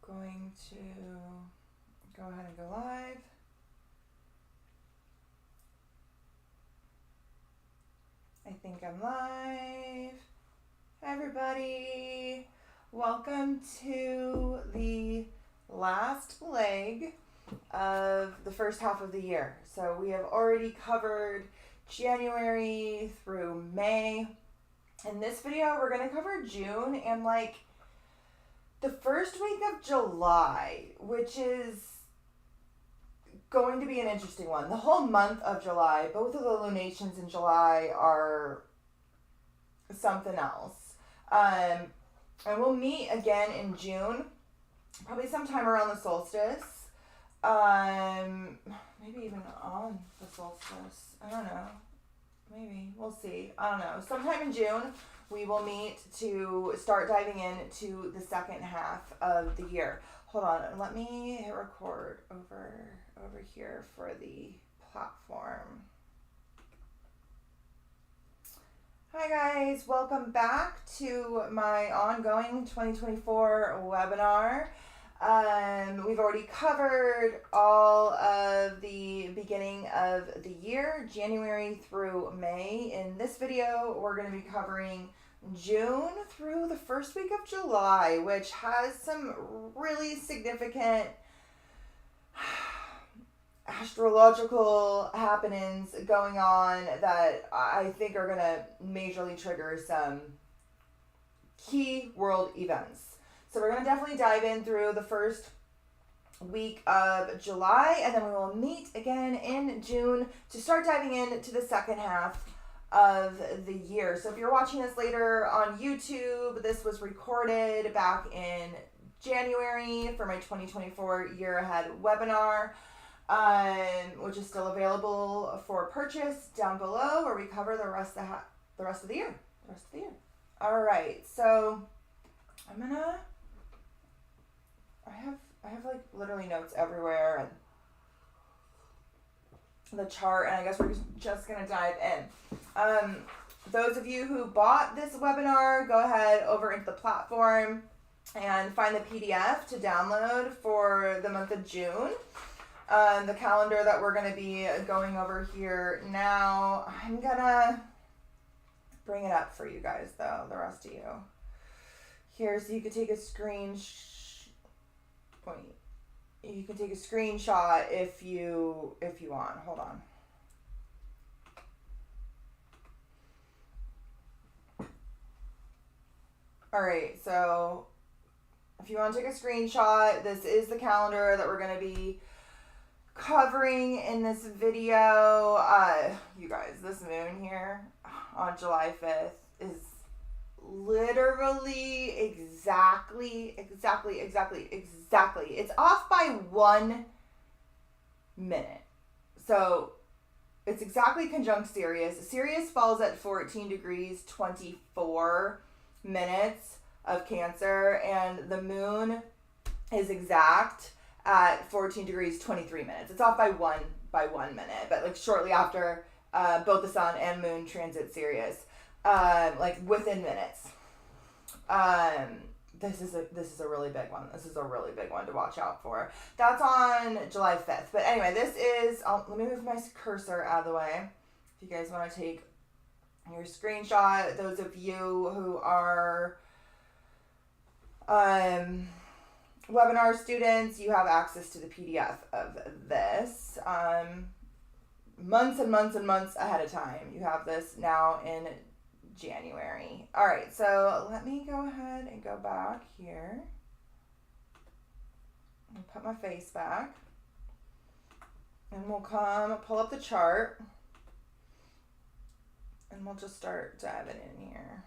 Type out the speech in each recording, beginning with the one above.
Going to go ahead and go live. I think I'm live. Hi everybody. Welcome to the last leg of the first half of the year. So we have already covered January through May. In this video, we're going to cover June and the first week of July, which is going to be an interesting one. The whole month of July, both of the lunations in July are something else. And we'll meet again in June, probably sometime around the solstice. Maybe even on the solstice. I don't know. Maybe. We'll see. I don't know. Sometime in June, we will meet to start diving into the second half of the year. Hold on. Let me hit record over here for the platform. Hi guys. Welcome back to my ongoing 2024 webinar. We've already covered all of the beginning of the year, January through May. In this video, we're going to be covering June through the first week of July, which has some really significant astrological happenings going on that I think are going to majorly trigger some key world events. So we're going to definitely dive in through the first week of July, and then we will meet again in June to start diving into the second half of the year. So if you're watching this later on YouTube, this was recorded back in January for my 2024 Year Ahead webinar, which is still available for purchase down below, where we cover the rest of the year. All right, so I'm gonna. I have literally notes everywhere and the chart, and I guess we're just gonna dive in. Those of you who bought this webinar, go ahead over into the platform and find the PDF to download for the month of June. The calendar that we're gonna be going over here now. I'm gonna bring it up for you guys though, the rest of you. Here, so you could take a You can take a screenshot if you want. Hold on. All right, so if you want to take a screenshot, this is the calendar that we're going to be covering in this video. You guys, this moon here on July 5th is literally exactly. It's off by 1 minute. So it's exactly conjunct Sirius. Sirius falls at 14 degrees 24 minutes of Cancer, and the moon is exact at 14 degrees 23 minutes. It's off by 1 minute, but shortly after both the sun and moon transit Sirius. Within minutes. This is a really big one. This is a really big one to watch out for. That's on July 5th. But anyway, this is, let me move my cursor out of the way. If you guys want to take your screenshot, those of you who are webinar students, you have access to the PDF of this. Months and months and months ahead of time. You have this now in January. All right, so let me go ahead and go back here and put my face back, and we'll pull up the chart, and we'll just start diving in here.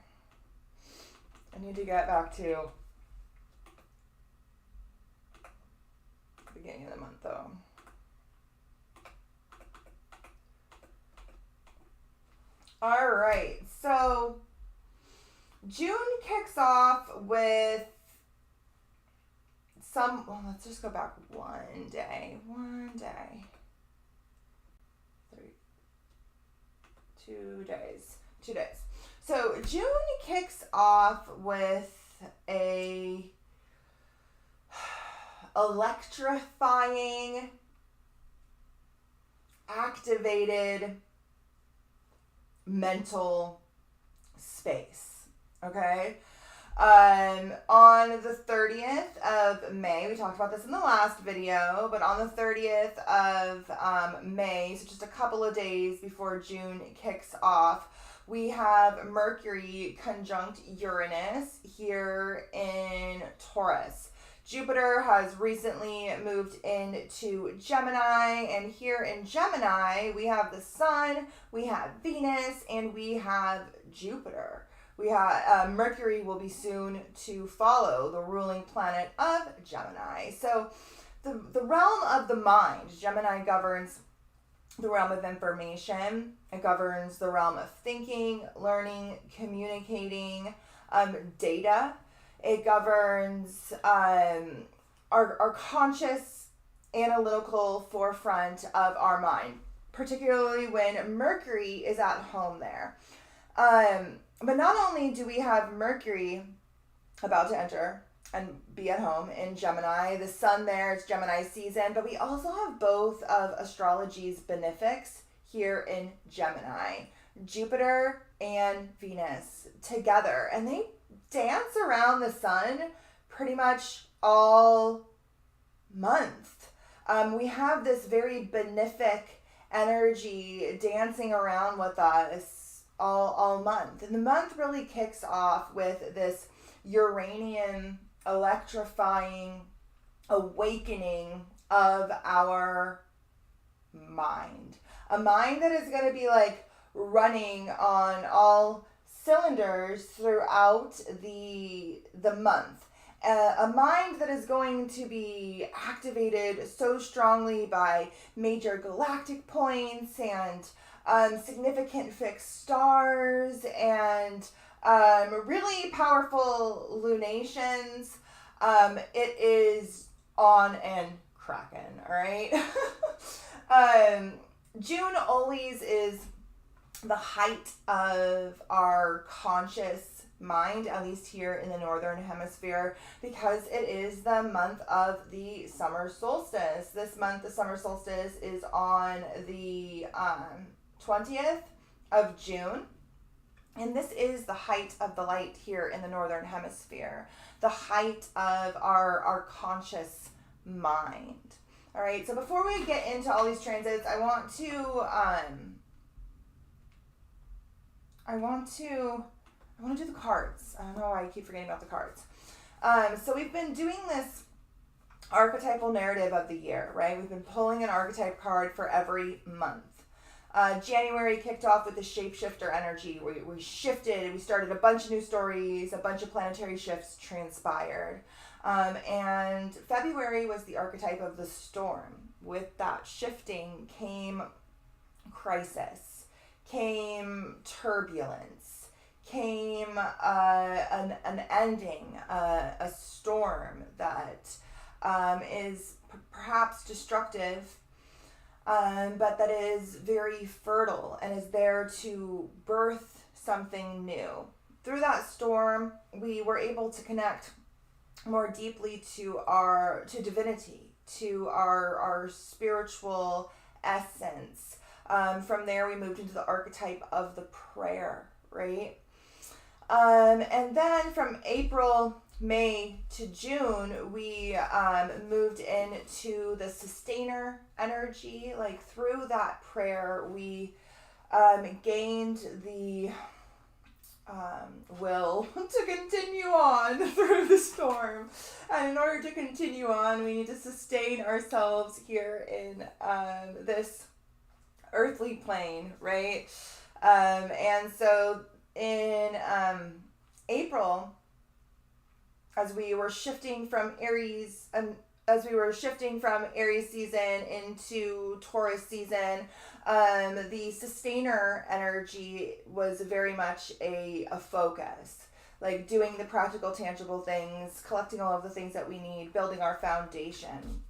I need to get back to the beginning of the month though. All right, so June kicks off with let's just go back one day. 2 days. So June kicks off with a electrifying, activated mental space. Okay? On the 30th of May, we talked about this in the last video, but on the 30th of May, so just a couple of days before June kicks off, we have Mercury conjunct Uranus here in Taurus. Jupiter has recently moved into Gemini, and here in Gemini, we have the Sun, we have Venus, and we have Jupiter. We have Mercury will be soon to follow, the ruling planet of Gemini. So the realm of the mind, Gemini governs the realm of information. It governs the realm of thinking, learning, communicating, data. It governs our conscious analytical forefront of our mind, particularly when Mercury is at home there. But not only do we have Mercury about to enter and be at home in Gemini, the Sun there, it's Gemini season, but we also have both of astrology's benefics here in Gemini, Jupiter and Venus together, and they dance around the Sun pretty much all month. We have this very benefic energy dancing around with us all month. And the month really kicks off with this Uranian electrifying awakening of our mind. A mind that is going to be like running on all cylinders throughout the month. A mind that is going to be activated so strongly by major galactic points and significant fixed stars and really powerful lunations. It is on and cracking, all right? June always is the height of our conscious mind, at least here in the northern hemisphere, because it is the month of the summer solstice. This month, the summer solstice is on the 20th of June, and this is the height of the light here in the northern hemisphere, the height of our conscious mind. All right, so before we get into all these transits, I want to do the cards. I don't know why I keep forgetting about the cards. So we've been doing this archetypal narrative of the year, right? We've been pulling an archetype card for every month. January kicked off with the shapeshifter energy. We shifted, we started a bunch of new stories, a bunch of planetary shifts transpired. And February was the archetype of the storm. With that shifting came crisis, came turbulence, came an ending, a storm that is perhaps destructive, but that is very fertile and is there to birth something new. Through that storm, we were able to connect more deeply to divinity, to our spiritual essence. From there, we moved into the archetype of the prayer, right? And then from May to June, we moved into the sustainer energy. Like through that prayer, we gained the will to continue on through the storm. And in order to continue on, we need to sustain ourselves here in this earthly plane, right? And so in April, as we were shifting from Aries season into Taurus season, the sustainer energy was very much a focus, like doing the practical, tangible things, collecting all of the things that we need, building our foundation.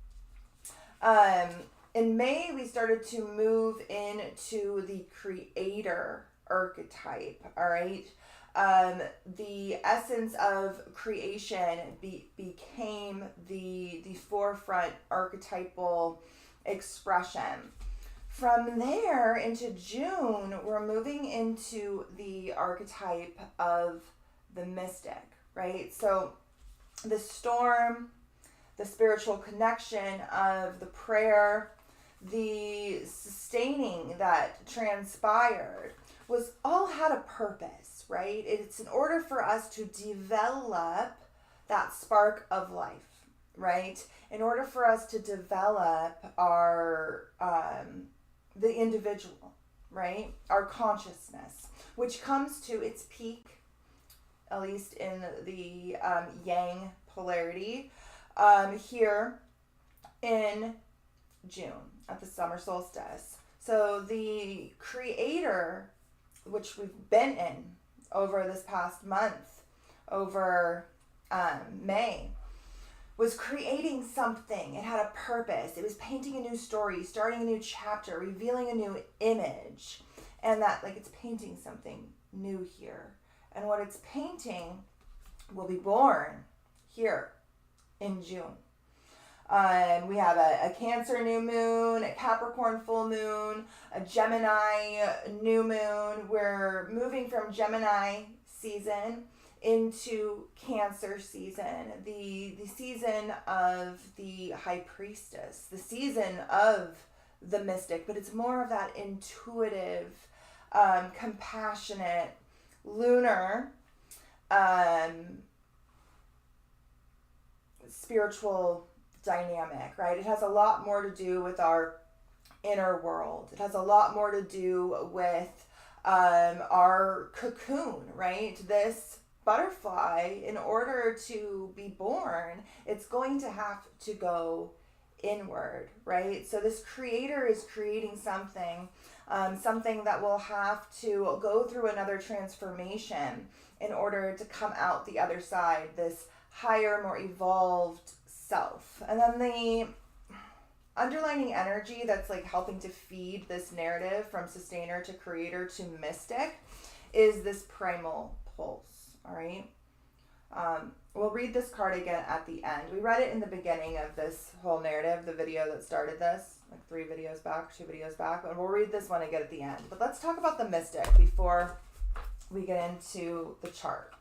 In May, we started to move into the creator archetype, all right? The essence of creation became the forefront archetypal expression. From there into June, we're moving into the archetype of the mystic, right? So the storm, the spiritual connection of the prayer, the sustaining that transpired was all had a purpose, right? It's in order for us to develop that spark of life, right? In order for us to develop our the individual, right? Our consciousness, which comes to its peak, at least in the yang polarity, here in June at the summer solstice. So the creator, which we've been in over this past month, over May, was creating something. It had a purpose. It was painting a new story, starting a new chapter, revealing a new image. And that, like, it's painting something new here. And what it's painting will be born here in June. We have a Cancer new moon, a Capricorn full moon, a Gemini new moon. We're moving from Gemini season into Cancer season, the season of the High Priestess, the season of the mystic, but it's more of that intuitive, compassionate, lunar, spiritual dynamic, right? It has a lot more to do with our inner world. It has a lot more to do with our cocoon, right? This butterfly, in order to be born, it's going to have to go inward, right? So this creator is creating something, something that will have to go through another transformation in order to come out the other side, this higher, more evolved self. And then the underlining energy that's like helping to feed this narrative from sustainer to creator to mystic is this primal pulse. All right. We'll read this card again at the end. We read it in the beginning of this whole narrative, the video that started this, like 2 videos back, and we'll read this one again at the end. But let's talk about the mystic before we get into the chart.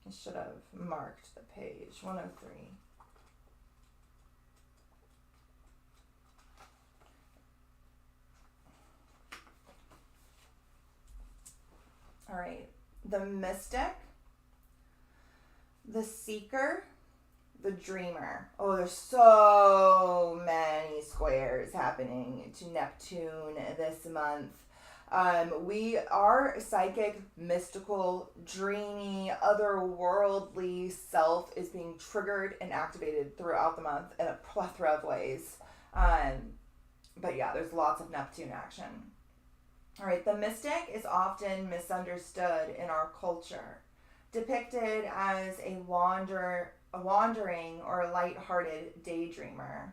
I should have marked the page, 103. All right, the mystic, the seeker, the dreamer. Oh, there's so many squares happening to Neptune this month. We are psychic, mystical, dreamy, otherworldly self is being triggered and activated throughout the month in a plethora of ways. But yeah, there's lots of Neptune action. All right, the mystic is often misunderstood in our culture, depicted as a wandering or light-hearted daydreamer.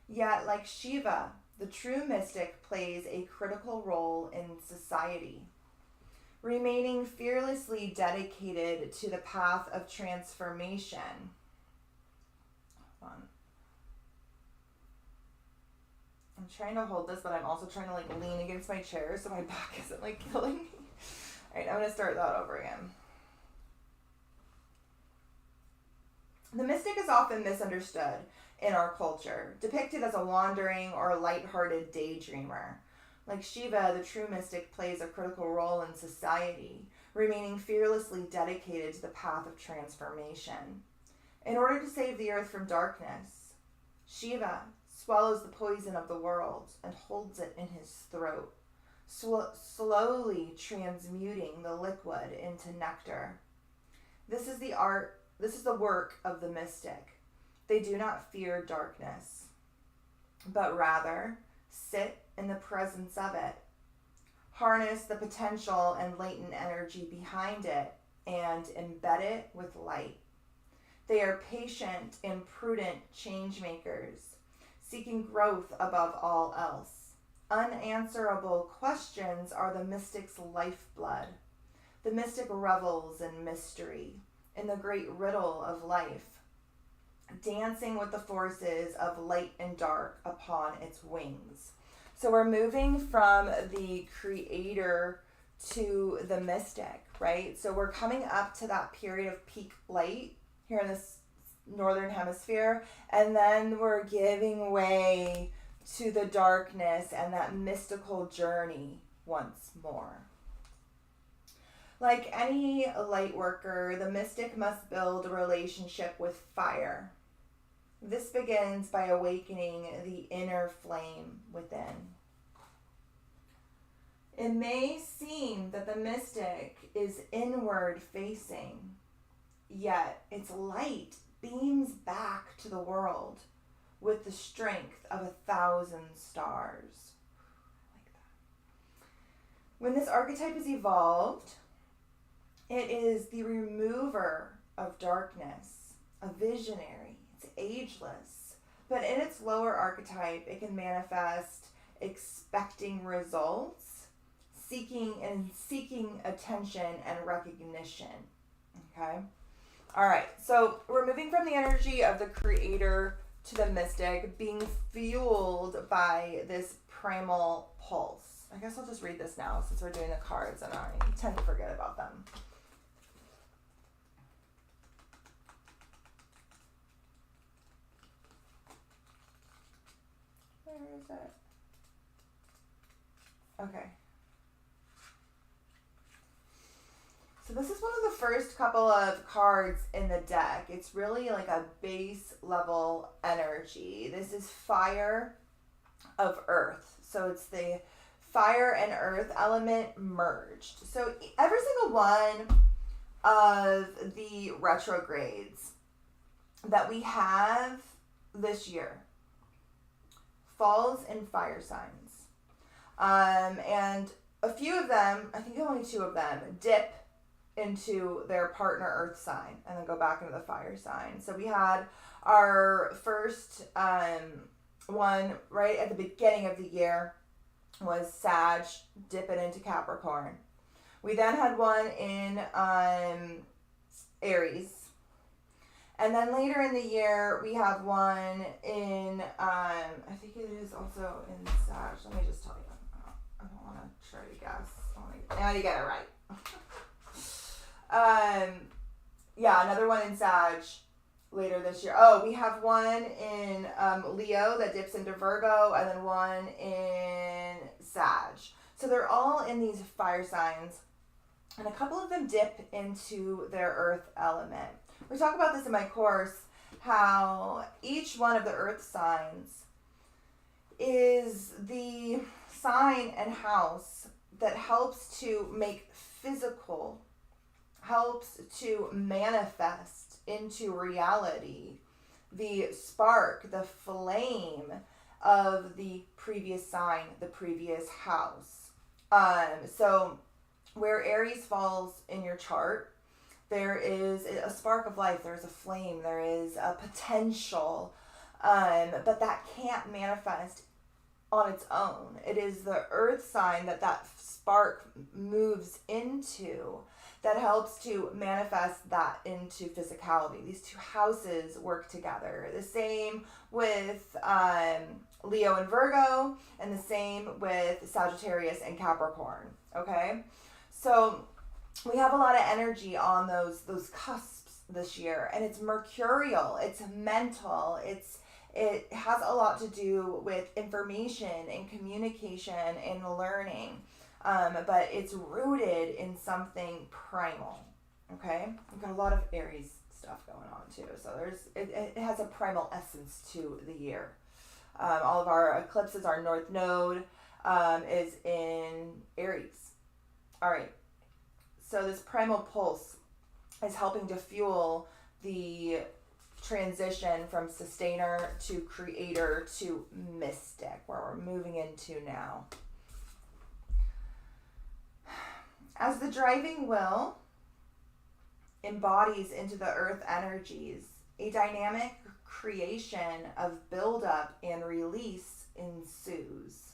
Yet, like Shiva, the true mystic plays a critical role in society, remaining fearlessly dedicated to the path of transformation. Hold on. I'm trying to hold this, but I'm also trying to like lean against my chair so my back isn't like killing me. All right, I'm going to start that over again. The mystic is often misunderstood in our culture, depicted as a wandering or light-hearted daydreamer. Like Shiva, the true mystic plays a critical role in society, remaining fearlessly dedicated to the path of transformation. In order to save the earth from darkness, Shiva swallows the poison of the world and holds it in his throat, slowly transmuting the liquid into nectar. This is the work of the mystic. They do not fear darkness, but rather sit in the presence of it, harness the potential and latent energy behind it, and embed it with light. They are patient and prudent change makers, seeking growth above all else, unanswerable questions are the mystic's lifeblood. The mystic revels in mystery, in the great riddle of life, dancing with the forces of light and dark upon its wings. So we're moving from the creator to the mystic, right? So we're coming up to that period of peak light here in this northern hemisphere, and then we're giving way to the darkness and that mystical journey once more. Like any light worker, the mystic must build a relationship with fire. This begins by awakening the inner flame within. It may seem that the mystic is inward facing, yet its light beams back to the world with the strength of 1,000 stars. Like that. When this archetype is evolved, it is the remover of darkness, a visionary. It's ageless. But in its lower archetype, it can manifest expecting results, seeking attention and recognition. Okay? All right. So we're moving from the energy of the creator to the mystic, being fueled by this primal pulse. I guess I'll just read this now since we're doing the cards and I tend to forget about them. Where is it? Okay. So this is one of the first couple of cards in the deck. It's really like a base level energy. This is fire of earth. So it's the fire and earth element merged. So every single one of the retrogrades that we have this year falls in fire signs. And a few of them, I think only 2 of them, dip into their partner earth sign and then go back into the fire sign. So we had our first one right at the beginning of the year was Sag dipping into Capricorn. We then had one in Aries. And then later in the year, we have one in, I think it is also in Sag. Let me just tell you. I don't want to try to guess. I want to get it right. Yeah, another one in Sag later this year. Oh, we have one in Leo that dips into Virgo, and then one in Sag. So they're all in these fire signs, and a couple of them dip into their earth element. We talk about this in my course, how each one of the earth signs is the sign and house that helps to make physical, helps to manifest into reality the spark, the flame of the previous sign, the previous house. So where Aries falls in your chart, there is a spark of life, there's a flame, there is a potential, but that can't manifest on its own. It is the earth sign that spark moves into that helps to manifest that into physicality. These 2 houses work together. The same with Leo and Virgo, and the same with Sagittarius and Capricorn. Okay? So we have a lot of energy on those cusps this year, and it's mercurial, it's mental, it has a lot to do with information and communication and learning, but it's rooted in something primal. Okay, we've got a lot of Aries stuff going on too, so it has a primal essence to the year. All of our eclipses, our north node is in Aries. All right. So this primal pulse is helping to fuel the transition from sustainer to creator to mystic, where we're moving into now. As the driving wheel embodies into the earth energies, a dynamic creation of buildup and release ensues.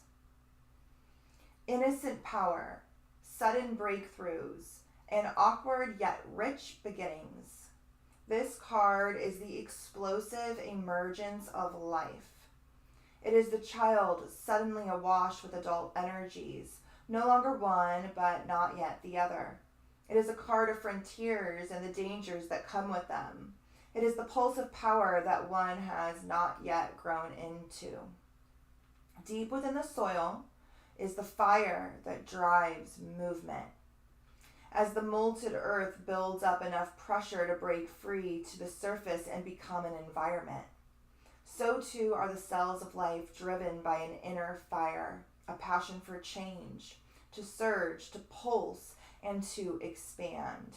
innocent power, sudden breakthroughs, and awkward yet rich beginnings. This card is the explosive emergence of life. It is the child suddenly awash with adult energies, no longer one, but not yet the other. It is a card of frontiers and the dangers that come with them. It is the pulse of power that one has not yet grown into. Deep within the soil is the fire that drives movement. As the molten earth builds up enough pressure to break free to the surface and become an environment, so too are the cells of life driven by an inner fire, a passion for change, to surge, to pulse, and to expand.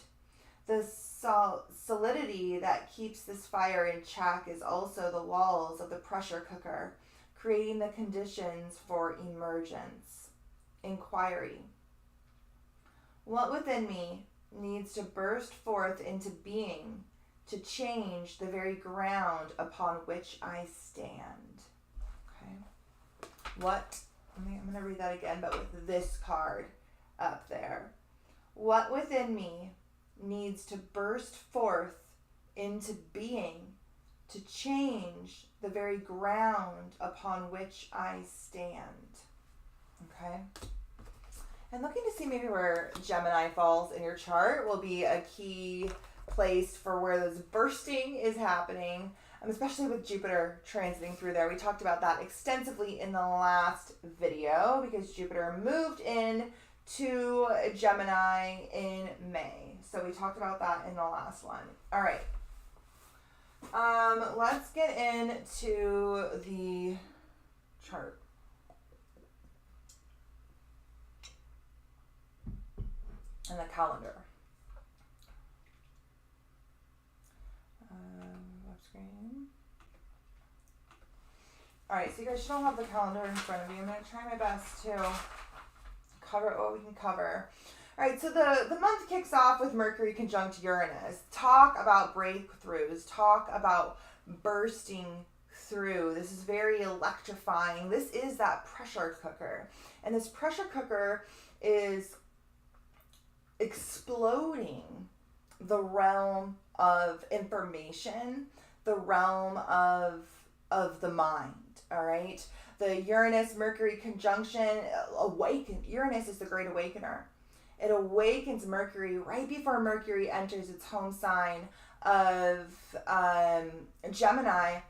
The solidity that keeps this fire in check is also the walls of the pressure cooker, creating the conditions for emergence, inquiry. What within me needs to burst forth into being to change the very ground upon which I stand? Okay. I'm going to read that again, but with this card up there. What within me needs to burst forth into being to change the very ground upon which I stand? Okay. And looking to see maybe where Gemini falls in your chart will be a key place for where this bursting is happening, especially with Jupiter transiting through there. We talked about that extensively in the last video because Jupiter moved in to Gemini in May. So we talked about that in the last one. All right. Let's get into the chart. And the calendar. Left screen. Alright, so you guys should all have the calendar in front of you. I'm going to try my best to cover what we can cover. Alright, so the month kicks off with Mercury conjunct Uranus. Talk about breakthroughs. Talk about bursting through. This is very electrifying. This is that pressure cooker. And this pressure cooker is exploding the realm of information, the realm of the mind. All right, the Uranus Mercury conjunction Uranus is the great awakener. It awakens Mercury right before Mercury enters its home sign of Gemini,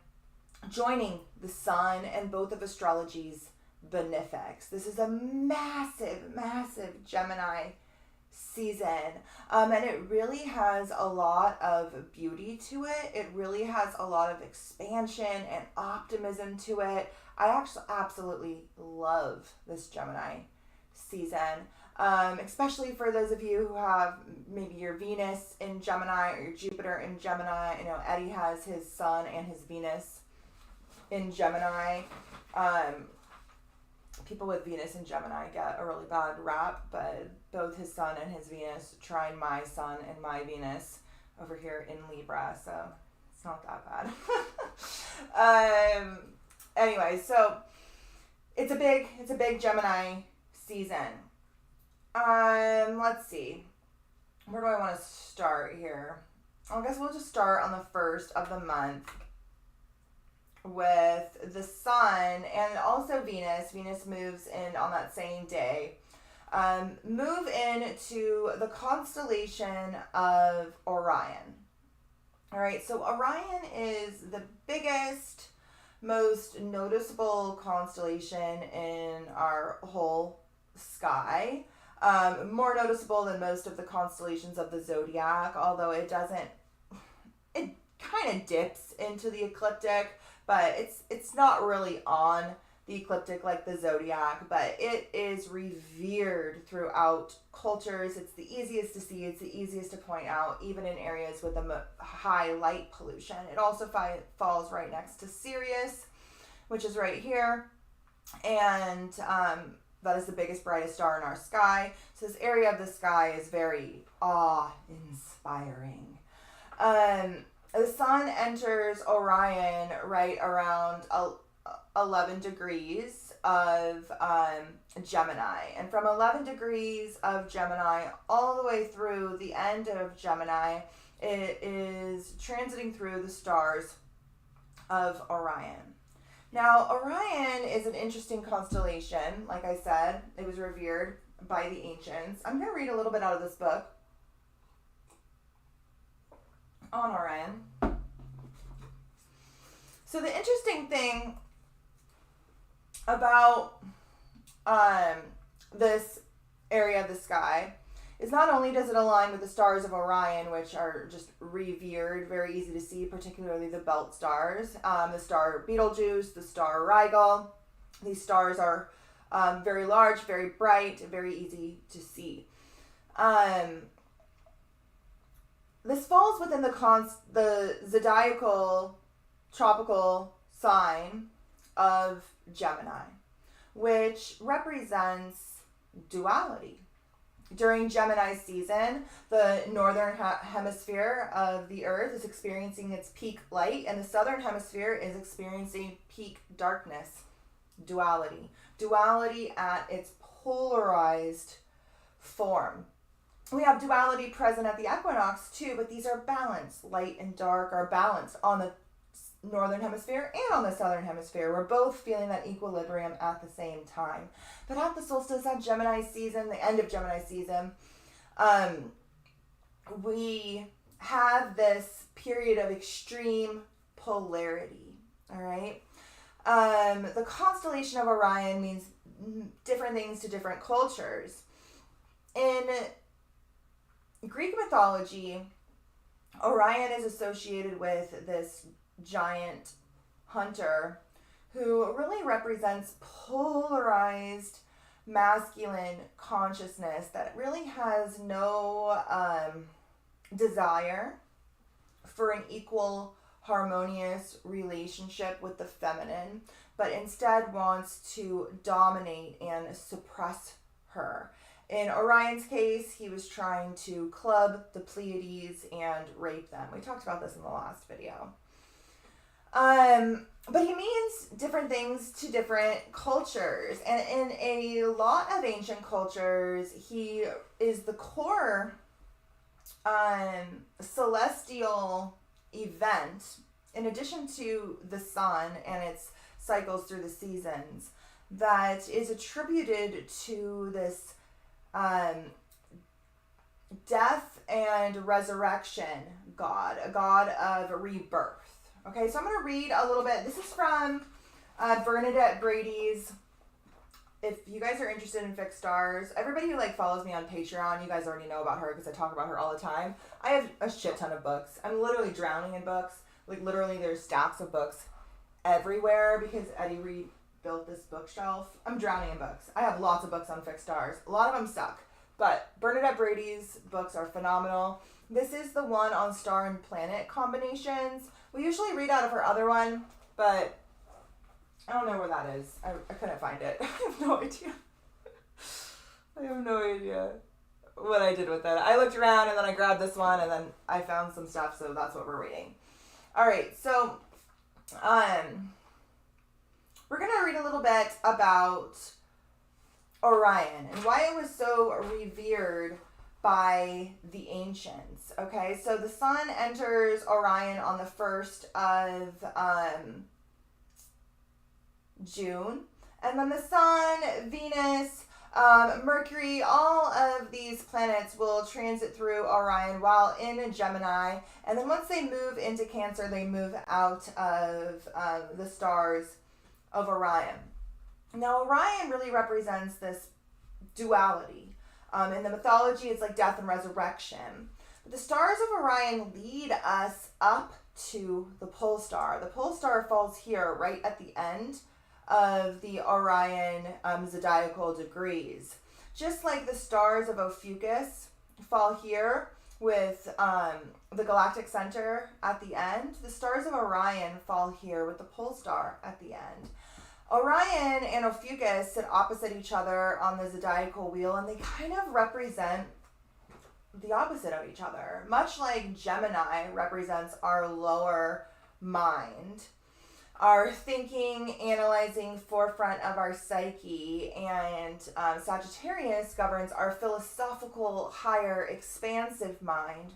joining the Sun and both of astrology's benefics. This is a massive Gemini season, and it really has a lot of beauty to it. It really has a lot of expansion and optimism to it. I actually absolutely love this Gemini season, especially for those of you who have maybe your Venus in Gemini or your Jupiter in Gemini. You know, Eddie has his Sun and his Venus in Gemini. People with Venus and Gemini get a really bad rap, but both his Sun and his Venus trine my Sun and my Venus over here in Libra, so it's not that bad. Anyway, so it's a big Gemini season. Let's see. Where do I want to start here? I guess we'll just start on the first of the month with the Sun and also Venus. Venus moves in on that same day. Move into the constellation of Orion. All right, so Orion is the biggest, most noticeable constellation in our whole sky. More noticeable than most of the constellations of the zodiac, although it kind of dips into the ecliptic, but it's not really on the ecliptic like the zodiac, but it is revered throughout cultures. It's the easiest to see. It's the easiest to point out, even in areas with a high light pollution. It also falls right next to Sirius, which is right here, and that is the biggest, brightest star in our sky. So this area of the sky is very awe-inspiring. The Sun enters Orion right around 11 degrees of Gemini. And from 11 degrees of Gemini all the way through the end of Gemini, it is transiting through the stars of Orion. Now, Orion is an interesting constellation. Like I said, it was revered by the ancients. I'm going to read a little bit out of this book on Orion. So the interesting thing about this area of the sky is not only does it align with the stars of Orion, which are just revered, very easy to see, particularly the belt stars, the star Betelgeuse, the star Rigel. These stars are very large, very bright, very easy to see. This falls within the zodiacal tropical sign of Gemini, which represents duality. During Gemini season, the northern hemisphere of the Earth is experiencing its peak light, and the southern hemisphere is experiencing peak darkness. Duality. Duality at its polarized form. We have duality present at the equinox too, but these are balanced. Light and dark are balanced on the northern hemisphere and on the southern hemisphere. We're both feeling that equilibrium at the same time. But at the solstice, at Gemini season, the end of Gemini season, we have this period of extreme polarity. All right. The constellation of Orion means different things to different cultures. In Greek mythology, Orion is associated with this giant hunter who really represents polarized masculine consciousness that really has no desire for an equal, harmonious relationship with the feminine, but instead wants to dominate and suppress her. In Orion's case, he was trying to club the Pleiades and rape them. We talked about this in the last video. But he means different things to different cultures. And in a lot of ancient cultures, he is the core celestial event, in addition to the sun and its cycles through the seasons, that is attributed to this death and resurrection god, a god of rebirth. Okay, so I'm going to read a little bit. This is from Bernadette Brady's. If you guys are interested in fixed stars, everybody who follows me on Patreon, you guys already know about her because I talk about her all the time. I have a shit ton of books. I'm literally drowning in books. Literally there's stacks of books everywhere because Eddie Reed built this bookshelf. I'm drowning in books. I have lots of books on fixed stars. A lot of them suck, but Bernadette Brady's books are phenomenal. This is the one on star and planet combinations. We usually read out of her other one, but I don't know where that is. I couldn't find it. I have no idea. I have no idea what I did with it. I looked around and then I grabbed this one and then I found some stuff, so that's what we're reading. All right, so we're going to read a little bit about Orion and why it was so revered by the ancients. Okay, so the sun enters Orion on the 1st of June, and then the sun, Venus, Mercury, all of these planets will transit through Orion while in Gemini, and then once they move into Cancer, they move out of the stars of Orion. Now, Orion really represents this duality. In the mythology, it's like death and resurrection. But the stars of Orion lead us up to the pole star. The pole star falls here right at the end of the Orion zodiacal degrees. Just like the stars of Ophiuchus fall here with the galactic center at the end, the stars of Orion fall here with the pole star at the end. Orion and Ophiuchus sit opposite each other on the zodiacal wheel, and they kind of represent the opposite of each other, much like Gemini represents our lower mind. our thinking, analyzing forefront of our psyche, and Sagittarius governs our philosophical, higher, expansive mind.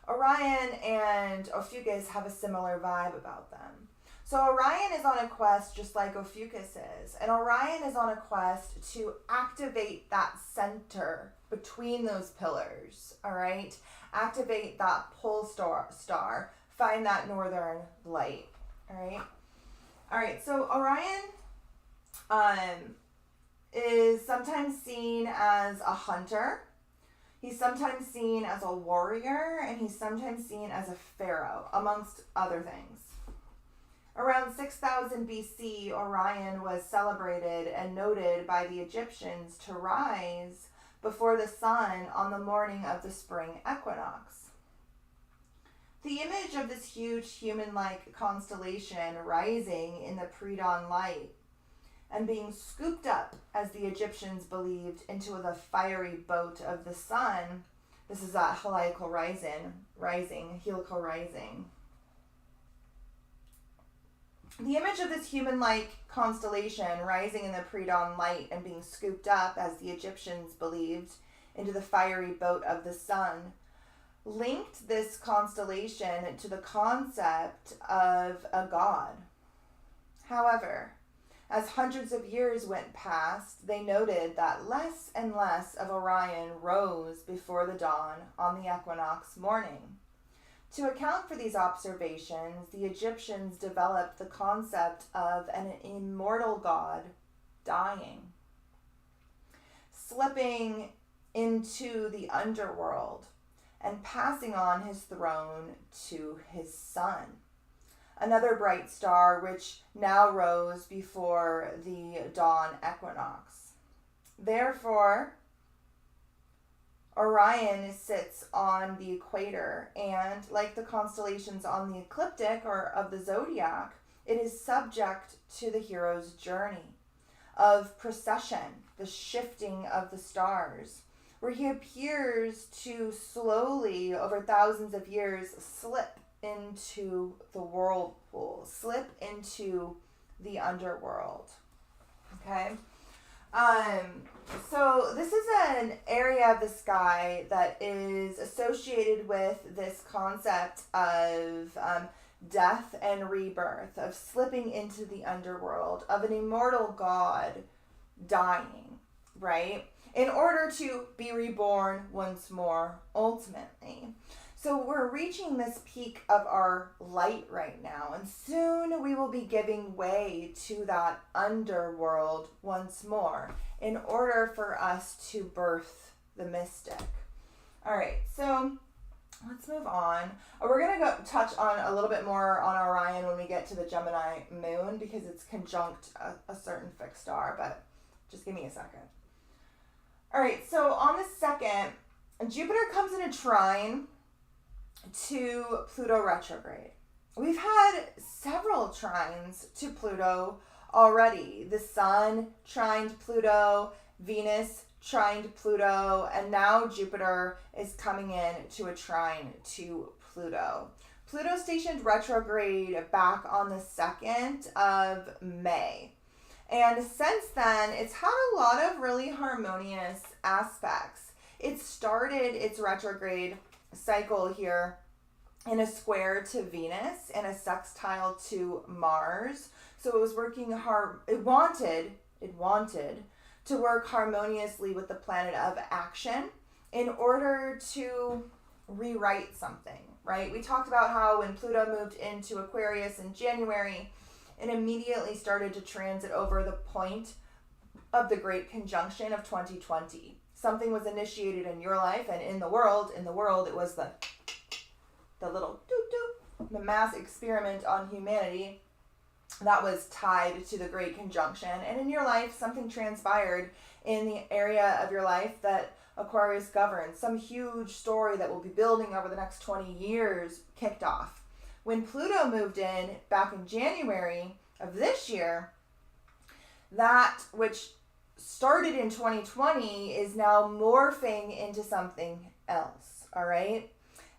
Orion and Ophiuchus have a similar vibe about them. So Orion is on a quest just like Ophiuchus is, and Orion is on a quest to activate that center between those pillars, all right? Activate that pole star, find that northern light, all right? All right, so Orion is sometimes seen as a hunter. He's sometimes seen as a warrior, and he's sometimes seen as a pharaoh, amongst other things. Around 6000 BC, Orion was celebrated and noted by the Egyptians to rise before the sun on the morning of the spring equinox. The image of this huge human-like constellation rising in the pre-dawn light and being scooped up, as the Egyptians believed, into the fiery boat of the sun. This is that heliacal rising. The image of this human-like constellation rising in the pre-dawn light and being scooped up, as the Egyptians believed, into the fiery boat of the sun linked this constellation to the concept of a god. However, as hundreds of years went past, they noted that less and less of Orion rose before the dawn on the equinox morning. To account for these observations, the Egyptians developed the concept of an immortal god dying, slipping into the underworld, and passing on his throne to his son, another bright star which now rose before the dawn equinox. Therefore, Orion sits on the equator, and like the constellations on the ecliptic or of the zodiac, it is subject to the hero's journey of precession, the shifting of the stars, where he appears to slowly, over thousands of years, slip into the whirlpool, slip into the underworld. Okay? So this is an area of the sky that is associated with this concept of death and rebirth, of slipping into the underworld, of an immortal god dying, right? In order to be reborn once more, ultimately. So we're reaching this peak of our light right now, and soon we will be giving way to that underworld once more in order for us to birth the mystic. All right, so let's move on. We're going to go touch on a little bit more on Orion when we get to the Gemini moon, because it's conjunct a certain fixed star, but just give me a second. All right, so on the 2nd, Jupiter comes in a trine to Pluto retrograde. We've had several trines to Pluto already. The Sun trined Pluto, Venus trined Pluto, and now Jupiter is coming in to a trine to Pluto. Pluto stationed retrograde back on the 2nd of May. And since then, it's had a lot of really harmonious aspects. It started its retrograde cycle here in a square to Venus and a sextile to Mars. So it was working hard. It wanted to work harmoniously with the planet of action in order to rewrite something, right? We talked about how when Pluto moved into Aquarius in January, it immediately started to transit over the point of the Great Conjunction of 2020. Something was initiated in your life and in the world. In the world, it was the little doop, the mass experiment on humanity that was tied to the Great Conjunction. And in your life, something transpired in the area of your life that Aquarius governs. Some huge story that will be building over the next 20 years kicked off. When Pluto moved in back in January of this year, that which started in 2020 is now morphing into something else, all right?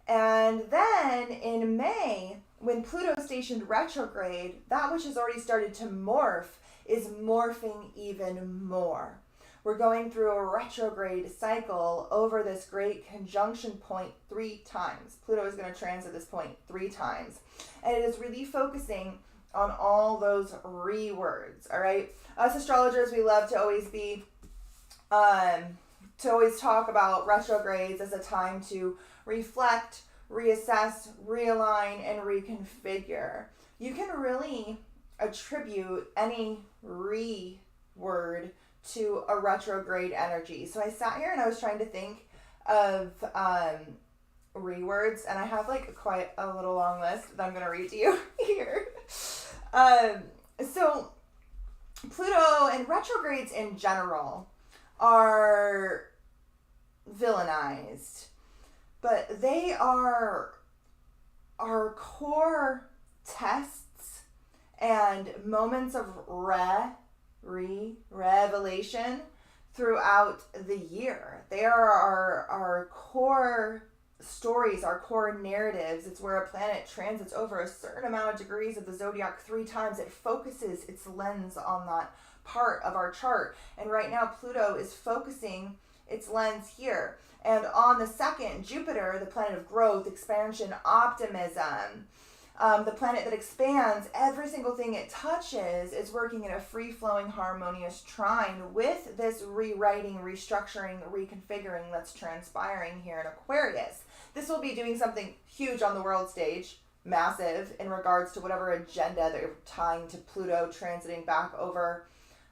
And then in May, when Pluto stationed retrograde, that which has already started to morph is morphing even more. We're going through a retrograde cycle over this great conjunction point 3 times. Pluto is going to transit this point 3 times. And it is really focusing on all those re-words, all right? Us astrologers, we love to always be, to always talk about retrogrades as a time to reflect, reassess, realign, and reconfigure. You can really attribute any re-word to a retrograde energy. So I sat here and I was trying to think of re-words, and I have like quite a little long list that I'm going to read to you here. So Pluto and retrogrades in general are villainized, but they are our core tests and moments of revelation throughout the year. They are our core stories, our core narratives. It's where a planet transits over a certain amount of degrees of the zodiac 3 times. It focuses its lens on that part of our chart. And right now, Pluto is focusing its lens here. And on the second, Jupiter, the planet of growth, expansion, optimism, the planet that expands, every single thing it touches is working in a free-flowing, harmonious trine with this rewriting, restructuring, reconfiguring that's transpiring here in Aquarius. This will be doing something huge on the world stage, massive, in regards to whatever agenda they're tying to Pluto transiting back over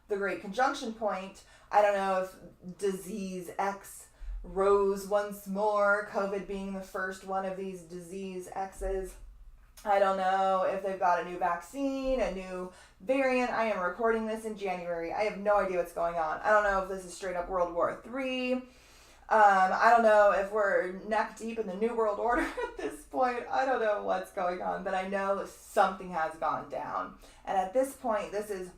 the Great Conjunction Point. I don't know if disease X rose once more, COVID being the first one of these disease X's. I don't know if they've got a new vaccine, a new variant. I am recording this in January. I have no idea what's going on. I don't know if this is straight up World War III. I don't know if we're neck deep in the New World Order at this point. I don't know what's going on, but I know something has gone down. And at this point, this is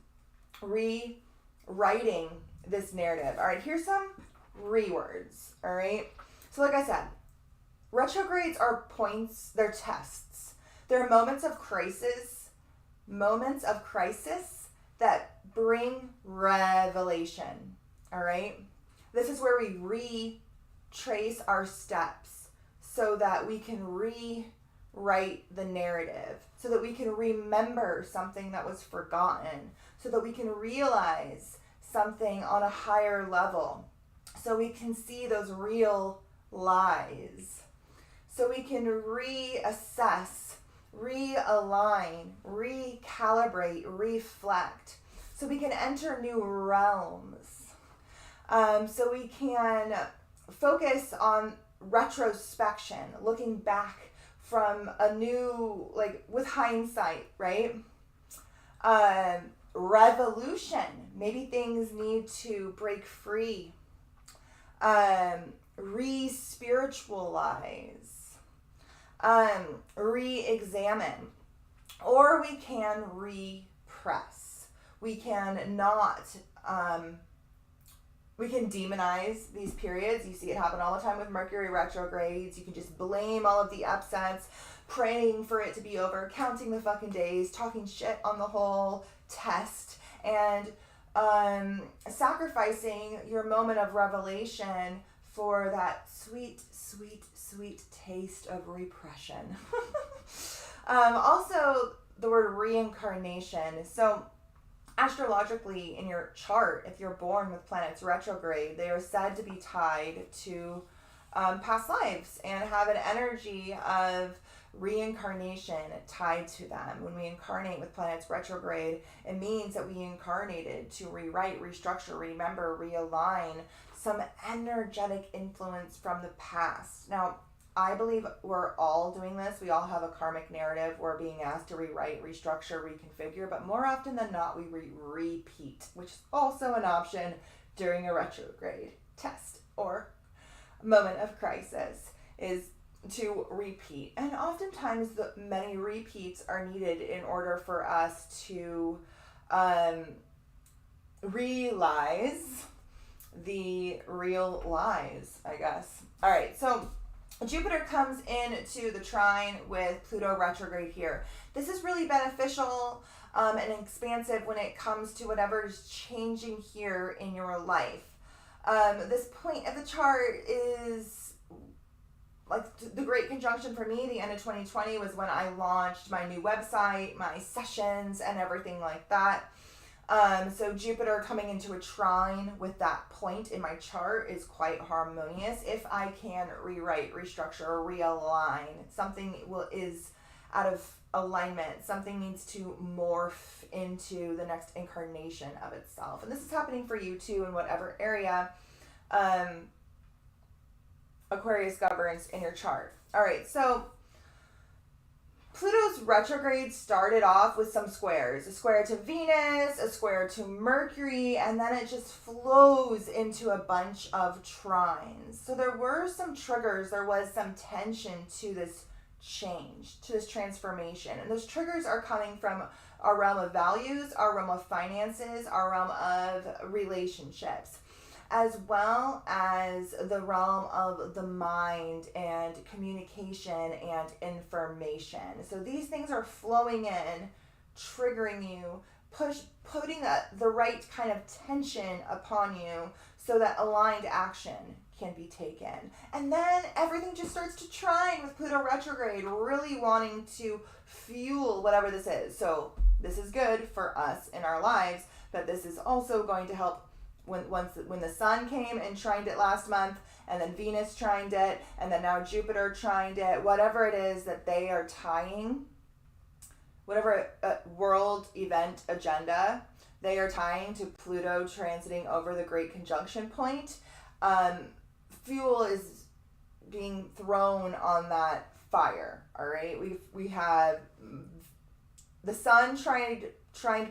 rewriting this narrative. All right, here's some re-words, all right? So like I said, retrogrades are points, they're tests. They're moments of crisis that bring revelation, all right? This is where we retrace our steps so that we can rewrite the narrative, so that we can remember something that was forgotten, so that we can realize something on a higher level, so we can see those real lies, so we can reassess, realign, recalibrate, reflect, so we can enter new realms, so we can focus on retrospection, looking back from a new, like with hindsight, right? Revolution, maybe things need to break free, re-spiritualize, re-examine, or we can repress. We can not, we can demonize these periods. You see it happen all the time with Mercury retrogrades. You can just blame all of the upsets, praying for it to be over, counting the fucking days, talking shit on the whole test, and sacrificing your moment of revelation for that sweet, sweet, sweet taste of repression. Also, the word reincarnation. So, astrologically, in your chart, if you're born with planets retrograde, they are said to be tied to past lives and have an energy of reincarnation tied to them. When we incarnate with planets retrograde, it means that we incarnated to rewrite, restructure, remember, realign some energetic influence from the past. Now, I believe we're all doing this. We all have a karmic narrative. We're being asked to rewrite, restructure, reconfigure, but more often than not, we repeat, which is also an option during a retrograde test or moment of crisis, is to repeat. And oftentimes, the many repeats are needed in order for us to realize the real lies, I guess. All right, so Jupiter comes into the trine with Pluto retrograde here. This is really beneficial and expansive when it comes to whatever is changing here in your life. This point of the chart is like the great conjunction for me. The end of 2020 was when I launched my new website, my sessions, and everything like that. So Jupiter coming into a trine with that point in my chart is quite harmonious. If I can rewrite, restructure, or realign, something is out of alignment, something needs to morph into the next incarnation of itself. And this is happening for you too in whatever area Aquarius governs in your chart. All right, so Pluto's retrograde started off with some squares. A square to Venus, a square to Mercury, and then it just flows into a bunch of trines. So there were some triggers, there was some tension to this change, to this transformation. And those triggers are coming from our realm of values, our realm of finances, our realm of relationships, as well as the realm of the mind and communication and information. So these things are flowing in, triggering you, putting the right kind of tension upon you so that aligned action can be taken. And then everything just starts to trine with Pluto retrograde, really wanting to fuel whatever this is. So this is good for us in our lives, but this is also going to help when the sun came and trined it last month, and then Venus trined it, and then now Jupiter trined it, whatever it is that they are tying, whatever world event agenda they are tying to Pluto transiting over the great conjunction point, fuel is being thrown on that fire. All right, we have the sun trined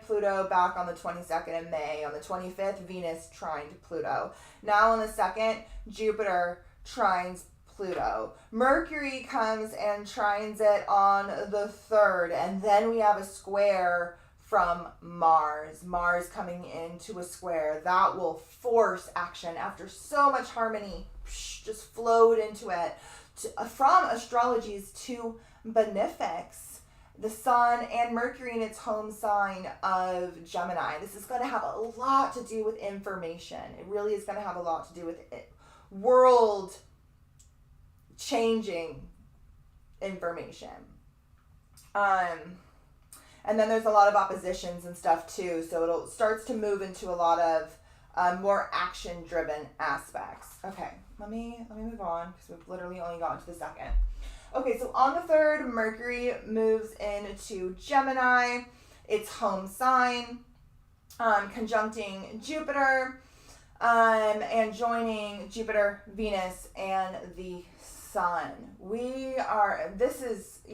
Pluto back on the 22nd of May. On the 25th, Venus trined Pluto. Now on the 2nd, Jupiter trines Pluto. Mercury comes and trines it on the 3rd. And then we have a square from Mars. Mars coming into a square. That will force action after so much harmony just flowed into it. From astrology's two benefics, the sun and Mercury in its home sign of Gemini. This is going to have a lot to do with information. It really is going to have a lot to do with world changing information. And then there's a lot of oppositions and stuff too. So it starts to move into a lot of more action driven aspects. Okay, let me move on because we've literally only gotten to the 2nd. Okay, so on the 3rd, Mercury moves into Gemini, its home sign, conjuncting Jupiter, and joining Jupiter, Venus, and the Sun. You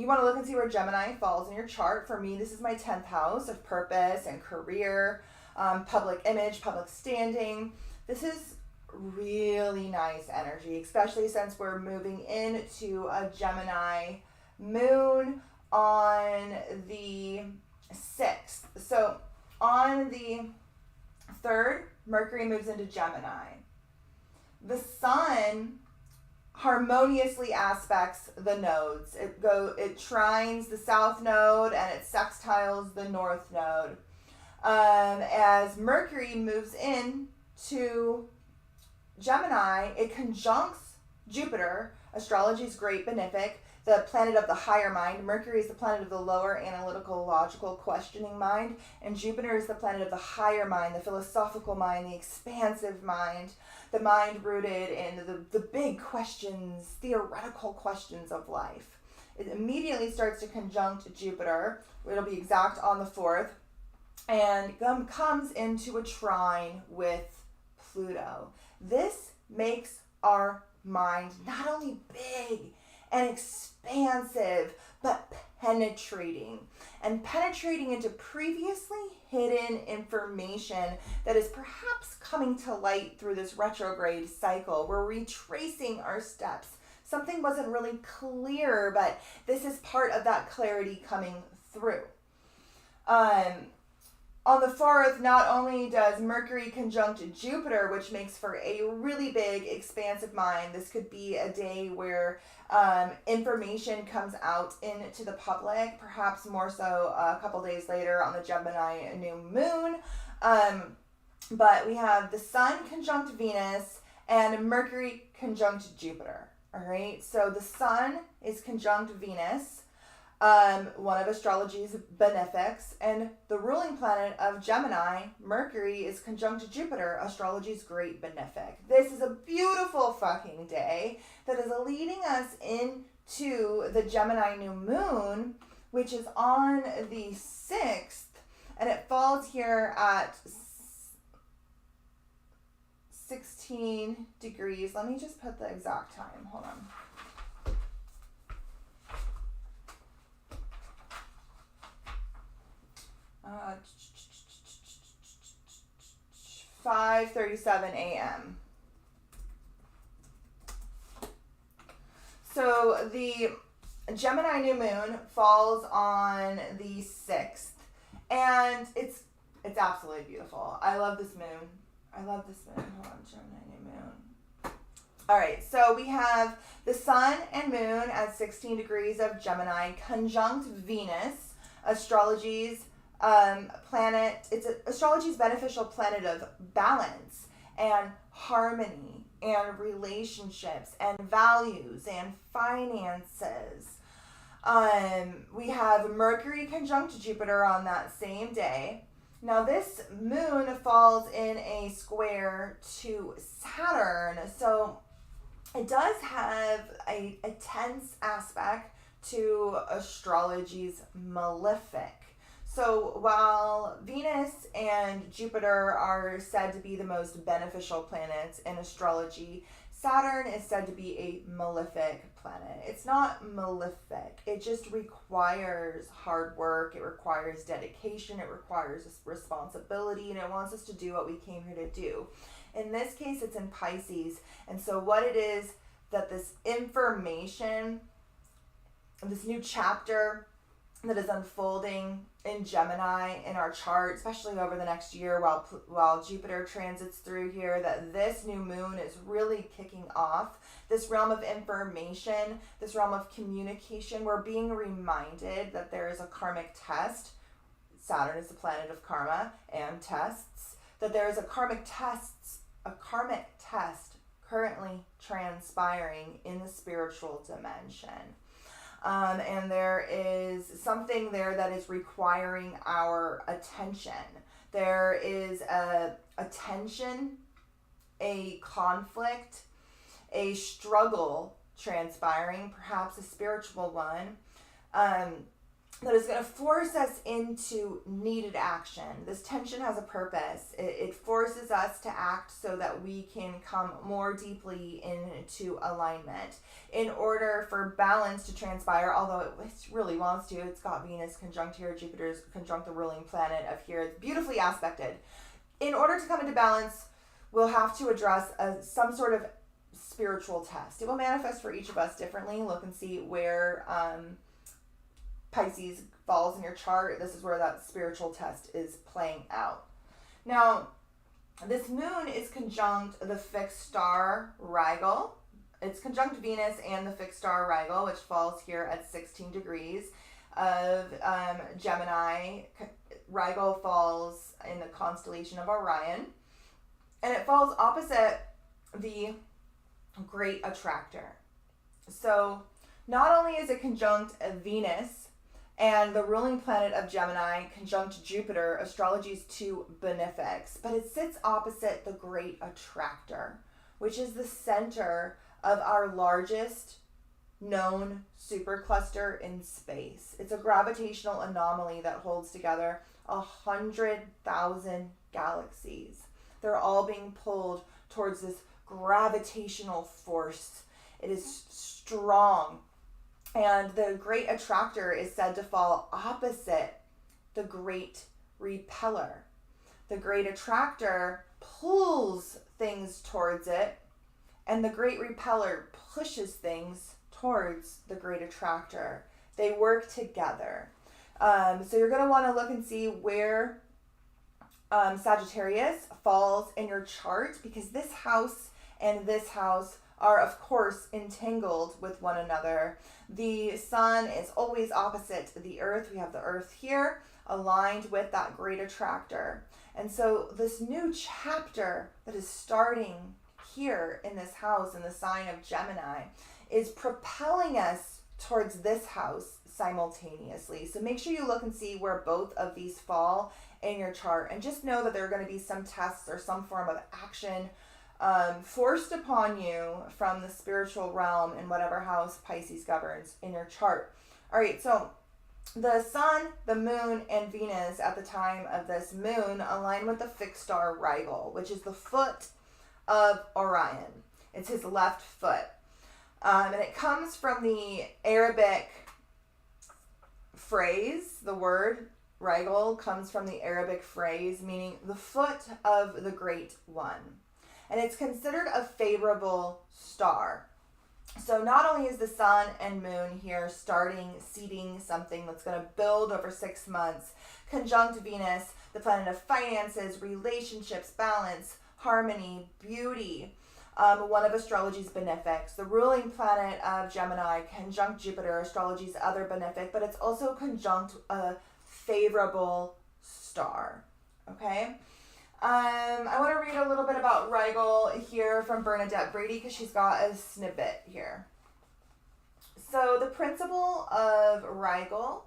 want to look and see where Gemini falls in your chart. For me, this is my 10th house of purpose and career, public image, public standing. This is really nice energy, especially since we're moving into a Gemini moon on the 6th. So on the 3rd, Mercury moves into Gemini. The sun harmoniously aspects the nodes. It trines the south node and it sextiles the north node. As Mercury moves in to Gemini, it conjuncts Jupiter, astrology's great benefic, the planet of the higher mind. Mercury is the planet of the lower analytical, logical, questioning mind, and Jupiter is the planet of the higher mind, the philosophical mind, the expansive mind, the mind rooted in the big questions, theoretical questions of life. It immediately starts to conjunct Jupiter. It'll be exact on the 4th, and comes into a trine with Pluto. This makes our mind not only big and expansive, but penetrating into previously hidden information that is perhaps coming to light through this retrograde cycle. We're retracing our steps. Something wasn't really clear, but this is part of that clarity coming through. On the 4th, not only does Mercury conjunct Jupiter, which makes for a really big, expansive mind. This could be a day where information comes out into the public, perhaps more so a couple days later on the Gemini new moon. But we have the Sun conjunct Venus and Mercury conjunct Jupiter. All right, so the Sun is conjunct Venus, one of astrology's benefics, and the ruling planet of Gemini, Mercury, is conjunct Jupiter, astrology's great benefic. This is a beautiful fucking day that is leading us into the Gemini new moon, which is on the 6th, and it falls here at 16 degrees. Let me just put the exact time. Hold on. 5:37 a.m. So the Gemini new moon falls on the 6th, and it's absolutely beautiful. I love this moon. Hold on, Gemini new moon. All right, so we have the Sun and Moon at 16 degrees of Gemini, conjunct Venus, astrology's planet. It's astrology's beneficial planet of balance and harmony and relationships and values and finances. We have Mercury conjunct Jupiter on that same day. Now this moon falls in a square to Saturn, so it does have a tense aspect to astrology's malefic. So while Venus and Jupiter are said to be the most beneficial planets in astrology, Saturn is said to be a malefic planet. It's not malefic. It just requires hard work. It requires dedication. It requires responsibility, and it wants us to do what we came here to do. In this case, it's in Pisces. And so what it is that this information, this new chapter that is unfolding in Gemini in our chart, especially over the next year while Jupiter transits through here, that this new moon is really kicking off this realm of information, this realm of communication. We're being reminded that there is a karmic test. Saturn is the planet of karma and tests. That there is a karmic test currently transpiring in the spiritual dimension. And there is something there that is requiring our attention. There is a tension, a conflict, a struggle transpiring, perhaps a spiritual one, that is going to force us into needed action. This tension has a purpose. It forces us to act so that we can come more deeply into alignment. In order for balance to transpire, although it really wants to, it's got Venus conjunct here, Jupiter's conjunct the ruling planet of here. It's beautifully aspected. In order to come into balance, we'll have to address some sort of spiritual test. It will manifest for each of us differently. Look and see where Pisces falls in your chart. This is where that spiritual test is playing out. Now, this moon is conjunct the fixed star Rigel. It's conjunct Venus and the fixed star Rigel, which falls here at 16 degrees of Gemini. Rigel falls in the constellation of Orion, and it falls opposite the Great Attractor. So not only is it conjunct Venus and the ruling planet of Gemini, conjunct Jupiter, astrology's two benefics, but it sits opposite the Great Attractor, which is the center of our largest known supercluster in space. It's a gravitational anomaly that holds together 100,000 galaxies. They're all being pulled towards this gravitational force. It is strong. And the Great Attractor is said to fall opposite the Great Repeller. The Great Attractor pulls things towards it, and the Great Repeller pushes things towards the Great Attractor. They work together. So you're going to want to look and see where Sagittarius falls in your chart, because this house and this house are, of course, entangled with one another. The sun is always opposite the earth. We have the earth here aligned with that great attractor. And so this new chapter that is starting here in this house in the sign of Gemini is propelling us towards this house simultaneously. So make sure you look and see where both of these fall in your chart, and just know that there are going to be some tests or some form of action forced upon you from the spiritual realm in whatever house Pisces governs in your chart. All right, so the sun, the moon, and Venus at the time of this moon align with the fixed star Rigel, which is the foot of Orion. It's his left foot. And it comes from the Arabic phrase. The word Rigel comes from the Arabic phrase meaning the foot of the Great One. And it's considered a favorable star. So not only is the sun and moon here seeding something that's going to build over 6 months, conjunct Venus, the planet of finances, relationships, balance, harmony, beauty, one of astrology's benefics. The ruling planet of Gemini, conjunct Jupiter, astrology's other benefic, but it's also conjunct a favorable star. Okay? I want to read a little bit about Rigel here from Bernadette Brady, because she's got a snippet here. So the principle of Rigel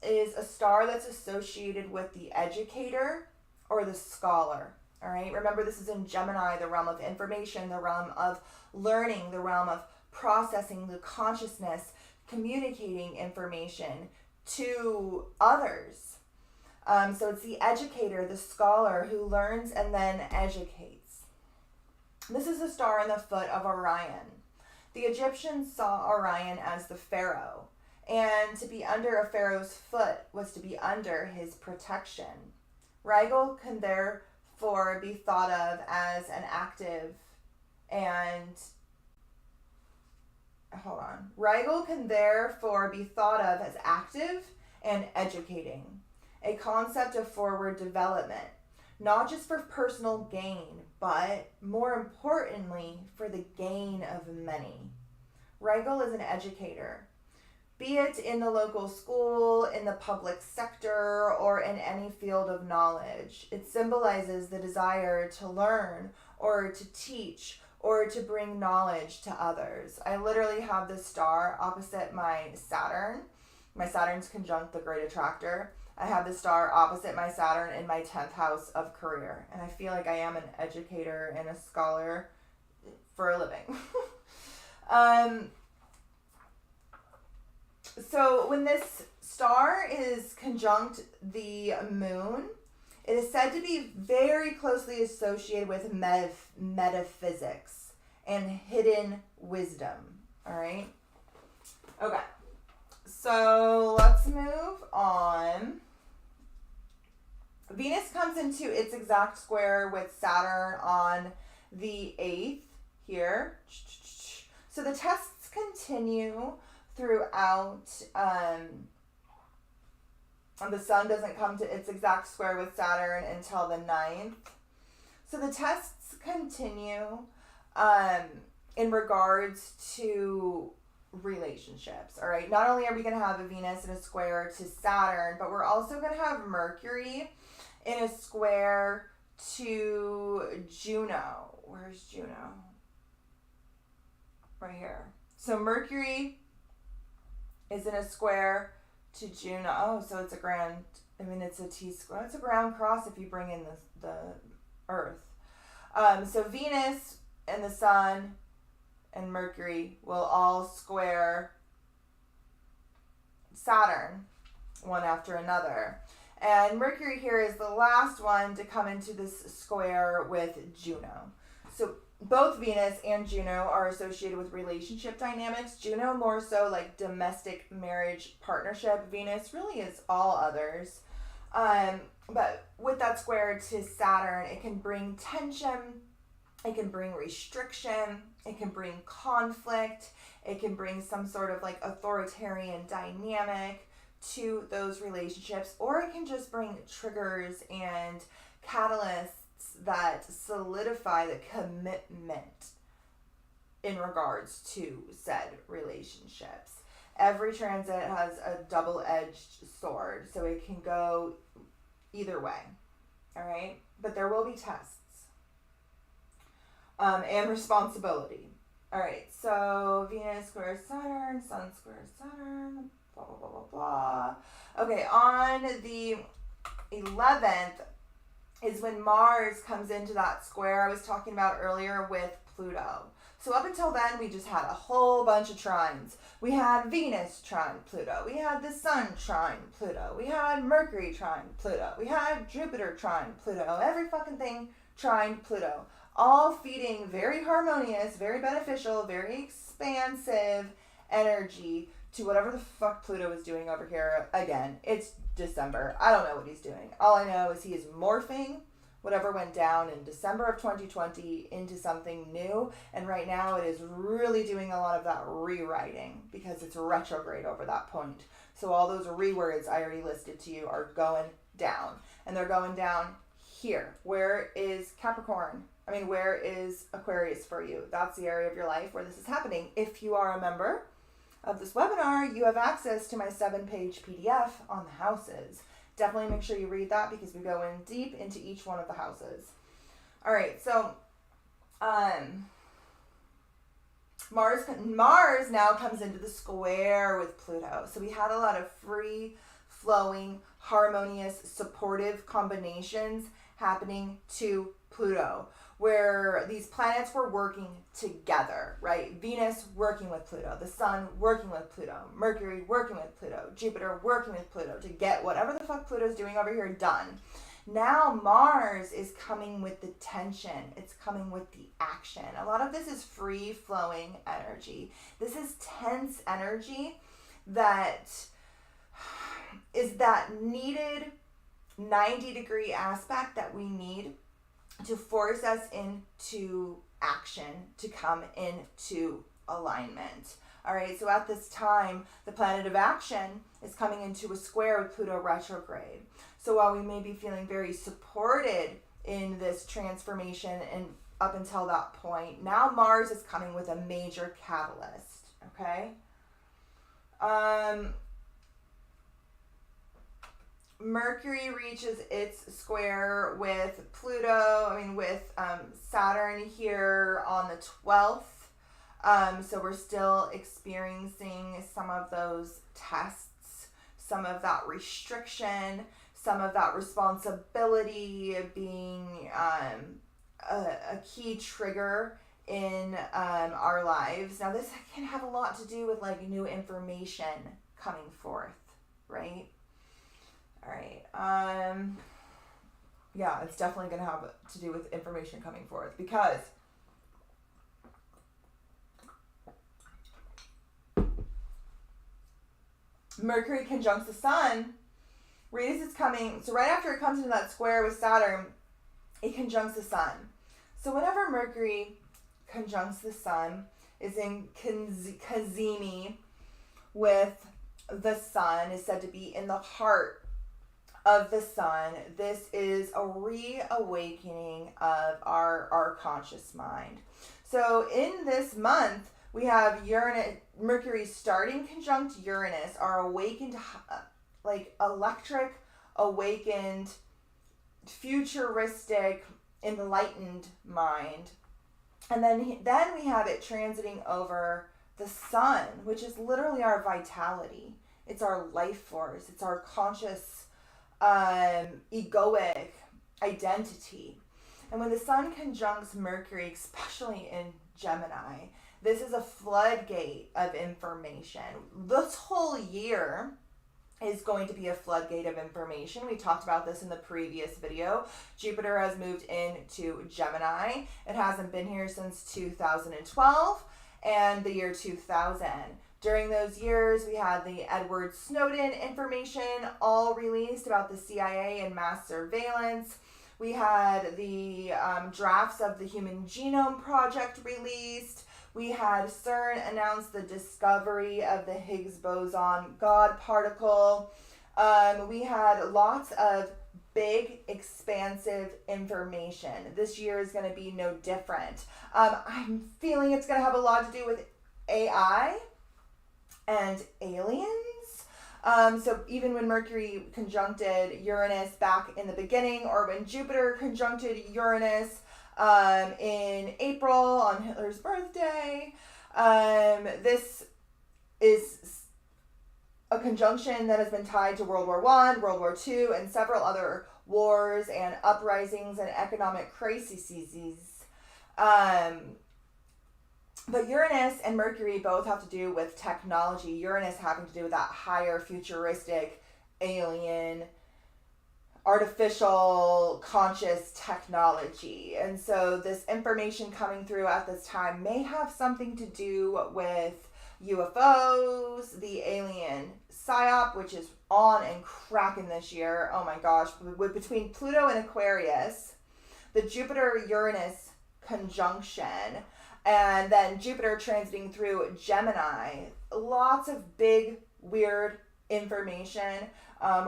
is a star that's associated with the educator or the scholar. All right. Remember, this is in Gemini, the realm of information, the realm of learning, the realm of processing the consciousness, communicating information to others. So it's the educator, the scholar, who learns and then educates. This is the star in the foot of Orion. The Egyptians saw Orion as the pharaoh, and to be under a pharaoh's foot was to be under his protection. Rigel can therefore be thought of as an active and Rigel can therefore be thought of as active and educating, a concept of forward development, not just for personal gain, but more importantly, for the gain of many. Rigel is an educator, be it in the local school, in the public sector, or in any field of knowledge. It symbolizes the desire to learn or to teach or to bring knowledge to others. I literally have this star opposite my Saturn. My Saturn's conjunct the great attractor. I have this star opposite my Saturn in my 10th house of career. And I feel like I am an educator and a scholar for a living. So when this star is conjunct the moon, it is said to be very closely associated with metaphysics and hidden wisdom. All right? Okay. So let's move on. Venus comes into its exact square with Saturn on the 8th here. So the tests continue throughout. The sun doesn't come to its exact square with Saturn until the 9th. So the tests continue in regards to relationships. All right. Not only are we going to have a Venus in a square to Saturn, but we're also going to have Mercury in a square to Juno. Where's Juno? Right here. So Mercury is in a square to Juno. Oh, so it's it's a T-square. It's a ground cross if you bring in the Earth. So Venus and the Sun and Mercury will all square Saturn one after another. And Mercury here is the last one to come into this square with Juno. So both Venus and Juno are associated with relationship dynamics. Juno more so like domestic marriage partnership. Venus really is all others. But with that square to Saturn, it can bring tension, it can bring restriction, it can bring conflict, it can bring some sort of like authoritarian dynamic to those relationships, or it can just bring triggers and catalysts that solidify the commitment in regards to said relationships. Every transit has a double-edged sword, so it can go either way, all right? But there will be tests and responsibility. All right, so Venus squares Saturn, Sun squares Saturn, blah, blah, blah, blah, blah. Okay, on the 11th is when Mars comes into that square I was talking about earlier with Pluto. So up until then, we just had a whole bunch of trines. We had Venus trine Pluto. We had the Sun trine Pluto. We had Mercury trine Pluto. We had Jupiter trine Pluto. Every fucking thing trine Pluto. All feeding very harmonious, very beneficial, very expansive energy to whatever the fuck Pluto is doing over here. Again, it's December. I don't know what he's doing. All I know is he is morphing whatever went down in December of 2020 into something new. And right now it is really doing a lot of that rewriting because it's retrograde over that point. So all those rewords I already listed to you are going down. And they're going down here. Where is Capricorn? Where is Aquarius for you? That's the area of your life where this is happening. If you are a member of this webinar, you have access to my 7-page PDF on the houses. Definitely make sure you read that because we go in deep into each one of the houses. All right, so Mars now comes into the square with Pluto. So we had a lot of free-flowing, harmonious, supportive combinations happening to Pluto, where these planets were working together, right? Venus working with Pluto, the Sun working with Pluto, Mercury working with Pluto, Jupiter working with Pluto to get whatever the fuck Pluto's doing over here done. Now Mars is coming with the tension. It's coming with the action. A lot of this is free-flowing energy. This is tense energy that is that needed 90-degree aspect that we need to force us into action, to come into alignment. All right, so at this time, the planet of action is coming into a square with Pluto retrograde. So while we may be feeling very supported in this transformation and up until that point, now Mars is coming with a major catalyst, okay? Mercury reaches its square with Pluto, with Saturn here on the 12th. So we're still experiencing some of those tests, some of that restriction, some of that responsibility being a key trigger in our lives. Now this can have a lot to do with new information coming forth, right? All right. Yeah, it's definitely going to have to do with information coming forth because Mercury conjuncts the Sun right as it's coming. So right after it comes into that square with Saturn, it conjuncts the Sun. So whenever Mercury conjuncts the Sun is in Cazimi with the Sun, is said to be in the heart of the Sun. This is a reawakening of our conscious mind. So in this month, we have Mercury starting conjunct Uranus, our awakened, electric, awakened, futuristic, enlightened mind. And then we have it transiting over the Sun, which is literally our vitality. It's our life force. It's our conscious egoic identity. And when the Sun conjuncts Mercury, especially in Gemini, this is a floodgate of information. This whole year is going to be a floodgate of information. We talked about this in the previous video. Jupiter has moved into Gemini. It hasn't been here since 2012 and the year 2000. During those years, we had the Edward Snowden information all released about the CIA and mass surveillance. We had the drafts of the Human Genome Project released. We had CERN announce the discovery of the Higgs boson God particle. We had lots of big, expansive information. This year is going to be no different. I'm feeling it's going to have a lot to do with AI and aliens. So even when Mercury conjuncted Uranus back in the beginning, or when Jupiter conjuncted Uranus in April on Hitler's birthday, this is a conjunction that has been tied to World War I, World War II, and several other wars and uprisings and economic crises. But Uranus and Mercury both have to do with technology. Uranus having to do with that higher futuristic, alien, artificial, conscious technology. And so this information coming through at this time may have something to do with UFOs, the alien psyop, which is on and cracking this year. Oh my gosh. Between Pluto and Aquarius, the Jupiter-Uranus conjunction, and then Jupiter transiting through Gemini. Lots of big, weird information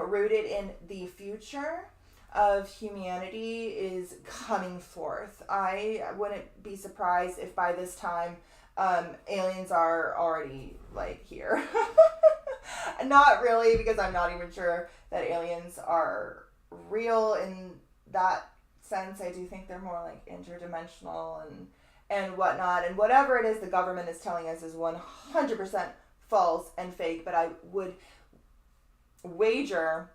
rooted in the future of humanity is coming forth. I wouldn't be surprised if by this time aliens are already like here. Not really, because I'm not even sure that aliens are real in that sense. I do think they're more like interdimensional and whatnot, and whatever it is the government is telling us is 100% false and fake. But I would wager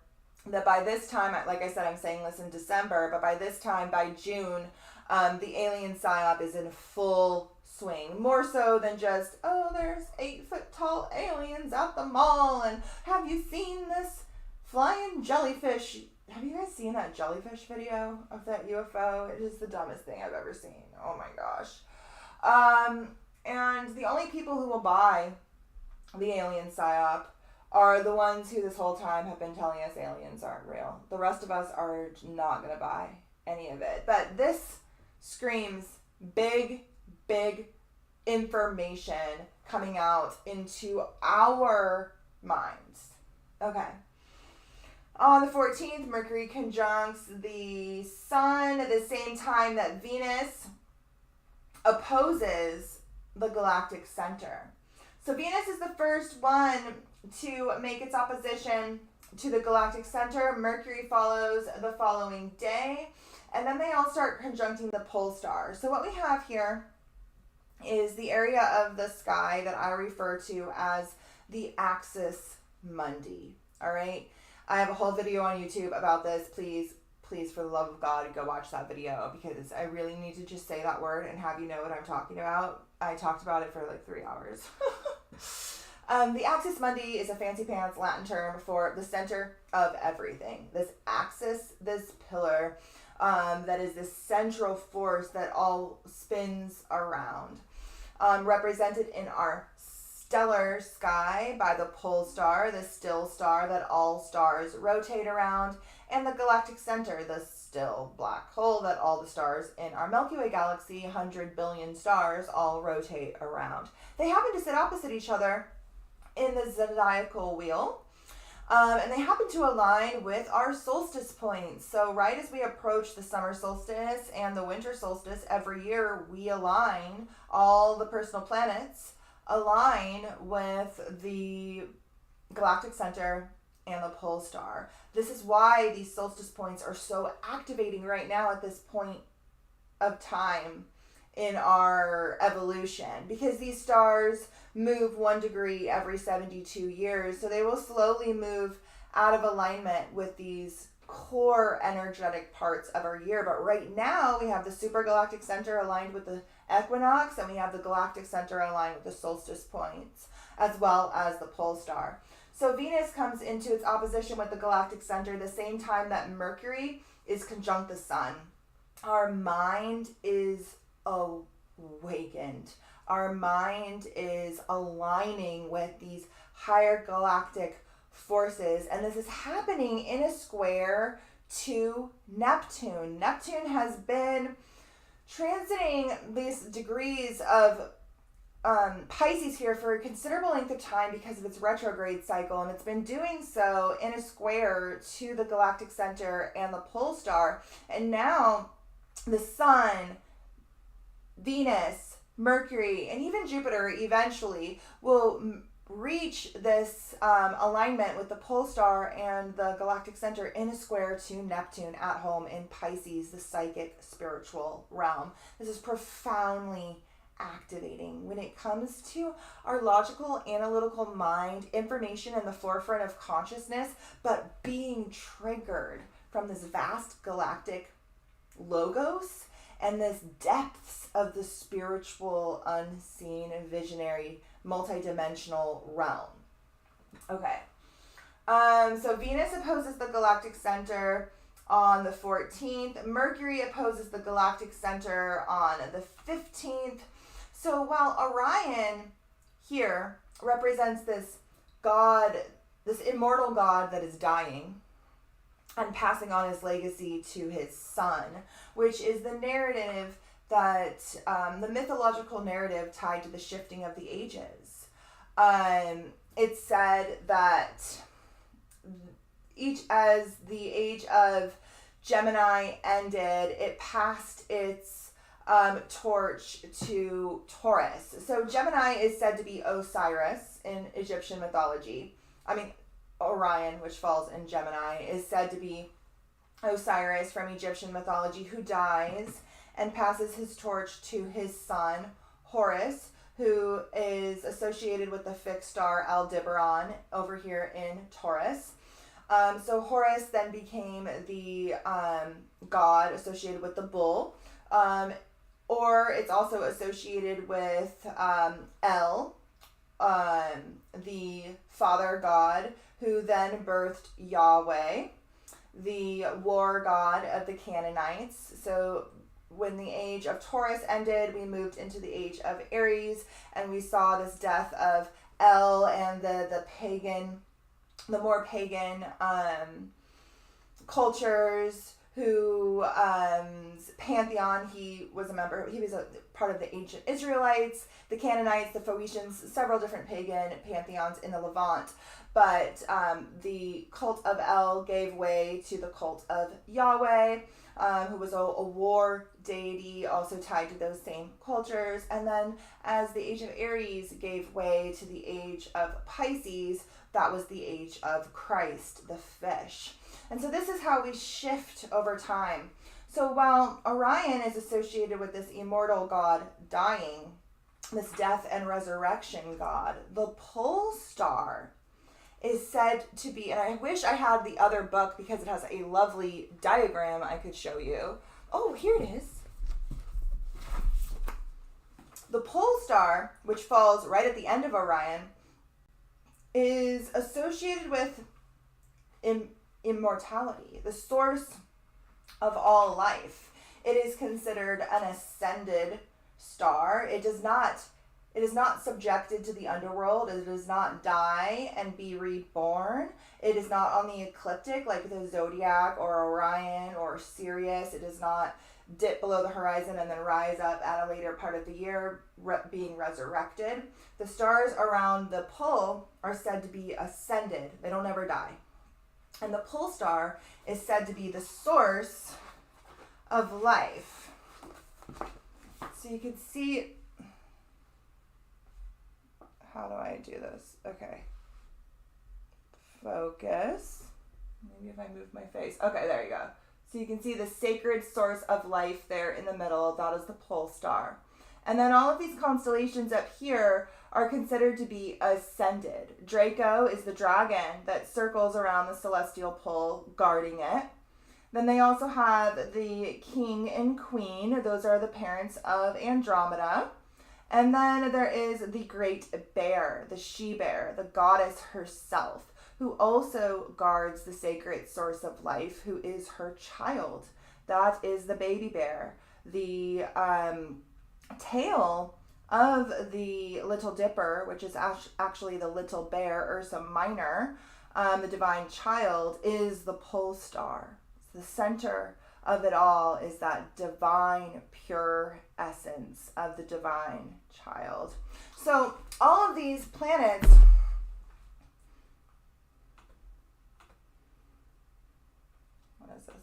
that by this time, like I said, I'm saying this in December, but by this time, by June, the alien psyop is in full swing. More so than just, oh, there's 8-foot tall aliens at the mall, and have you seen this flying jellyfish? Have you guys seen that jellyfish video of that UFO? It is the dumbest thing I've ever seen. Oh my gosh. And the only people who will buy the alien psyop are the ones who this whole time have been telling us aliens aren't real. The rest of us are not going to buy any of it. But this screams big, big information coming out into our minds. Okay. On the 14th, Mercury conjuncts the Sun at the same time that Venus opposes the galactic center. So Venus is the first one to make its opposition to the galactic center. Mercury follows the following day, and then they all start conjuncting the pole star. So what we have here is the area of the sky that I refer to as the axis mundi. All right. I have a whole video on YouTube about this. Please, for the love of God, go watch that video, because I really need to just say that word and have you know what I'm talking about. I talked about it for like 3 hours. The axis mundi is a fancy pants Latin term for the center of everything. This axis, this pillar, that is the central force that all spins around. Represented in our stellar sky by the pole star, the still star that all stars rotate around, and the galactic center, the still black hole that all the stars in our Milky Way galaxy, 100 billion stars, all rotate around. They happen to sit opposite each other in the zodiacal wheel, and they happen to align with our solstice points. So right as we approach the summer solstice and the winter solstice every year, we align, all the personal planets align with the galactic center and the pole star. This is why these solstice points are so activating right now at this point of time in our evolution, because these stars move 1 degree every 72 years. So they will slowly move out of alignment with these core energetic parts of our year. But right now we have the supergalactic center aligned with the equinox, and we have the galactic center aligned with the solstice points, as well as the pole star. So Venus comes into its opposition with the galactic center the same time that Mercury is conjunct the Sun. Our mind is awakened. Our mind is aligning with these higher galactic forces, and this is happening in a square to Neptune. Neptune has been transiting these degrees of Pisces here for a considerable length of time because of its retrograde cycle, and it's been doing so in a square to the galactic center and the pole star. And now the sun, Venus, Mercury, and even Jupiter eventually will reach this alignment with the pole star and the galactic center in a square to Neptune at home in Pisces, the psychic spiritual realm. This is profoundly activating when it comes to our logical, analytical mind, information in the forefront of consciousness, but being triggered from this vast galactic logos and this depths of the spiritual, unseen, visionary, multidimensional realm. Okay. So Venus opposes the galactic center on the 14th. Mercury opposes the galactic center on the 15th. So while Orion here represents this God, this immortal God that is dying and passing on his legacy to his son, which is the narrative that, the mythological narrative tied to the shifting of the ages. It's said that as the age of Gemini ended, it passed its torch to Taurus. So Gemini is said to be Osiris in Egyptian mythology. Orion, which falls in Gemini, is said to be Osiris from Egyptian mythology, who dies and passes his torch to his son, Horus, who is associated with the fixed star Aldebaran over here in Taurus. So Horus then became the god associated with the bull, or it's also associated with El, the father god, who then birthed Yahweh, the war god of the Canaanites. So when the age of Taurus ended, we moved into the age of Aries, and we saw this death of El and the more pagan cultures who pantheon he was a part of the ancient Israelites, the Canaanites, the Phoenicians, several different pagan pantheons in the Levant. But the cult of El gave way to the cult of Yahweh, who was a war deity also tied to those same cultures. And then as the age of Aries gave way to the age of Pisces, that was the age of Christ, the fish. And so this is how we shift over time. So while Orion is associated with this immortal god dying, this death and resurrection god, the pole star is said to be, and I wish I had the other book because it has a lovely diagram I could show you. Oh, here it is. The pole star, which falls right at the end of Orion, is associated with immortality, the source of all life. It is considered an ascended star. It is not subjected to the underworld. It does not die and be reborn. It is not on the ecliptic like the zodiac or Orion or Sirius. It does not dip below the horizon and then rise up at a later part of the year, being resurrected. The stars around the pole are said to be ascended. They don't ever die. And the pole star is said to be the source of life. So you can see, how do I do this? Okay. Focus. Maybe if I move my face. Okay, there you go. So you can see the sacred source of life there in the middle. That is the pole star. And then all of these constellations up here are considered to be ascended. Draco is the dragon that circles around the celestial pole, guarding it. Then they also have the king and queen. Those are the parents of Andromeda. And then there is the great bear, the she-bear, the goddess herself, who also guards the sacred source of life, who is her child. That is the baby bear. The tail of the Little Dipper, which is actually the little bear, Ursa Minor, the divine child, is the pole star. It's the center of it all is that divine, pure essence of the divine child. So all of these planets, what is this?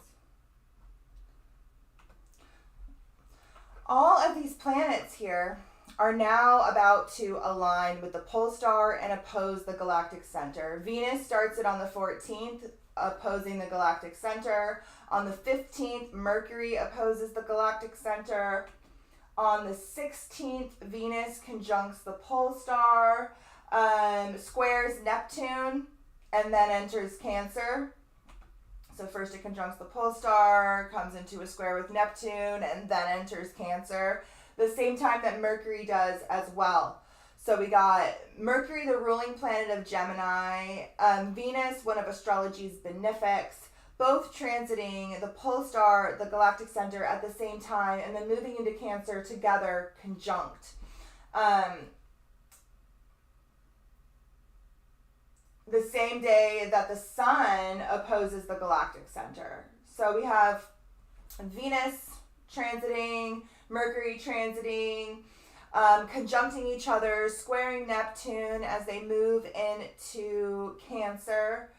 All of these planets here are now about to align with the pole star and oppose the galactic center. Venus starts it on the 14th, opposing the galactic center. On the 15th, Mercury opposes the galactic center. On the 16th, Venus conjuncts the pole star, squares Neptune, and then enters Cancer. So first it conjuncts the pole star, comes into a square with Neptune, and then enters Cancer. The same time that Mercury does as well. So we got Mercury, the ruling planet of Gemini, Venus, one of astrology's benefics, both transiting the pole star, the galactic center at the same time, and then moving into Cancer together, conjunct. The same day that the sun opposes the galactic center. So we have Venus transiting, Mercury transiting, conjuncting each other, squaring Neptune as they move into Cancer.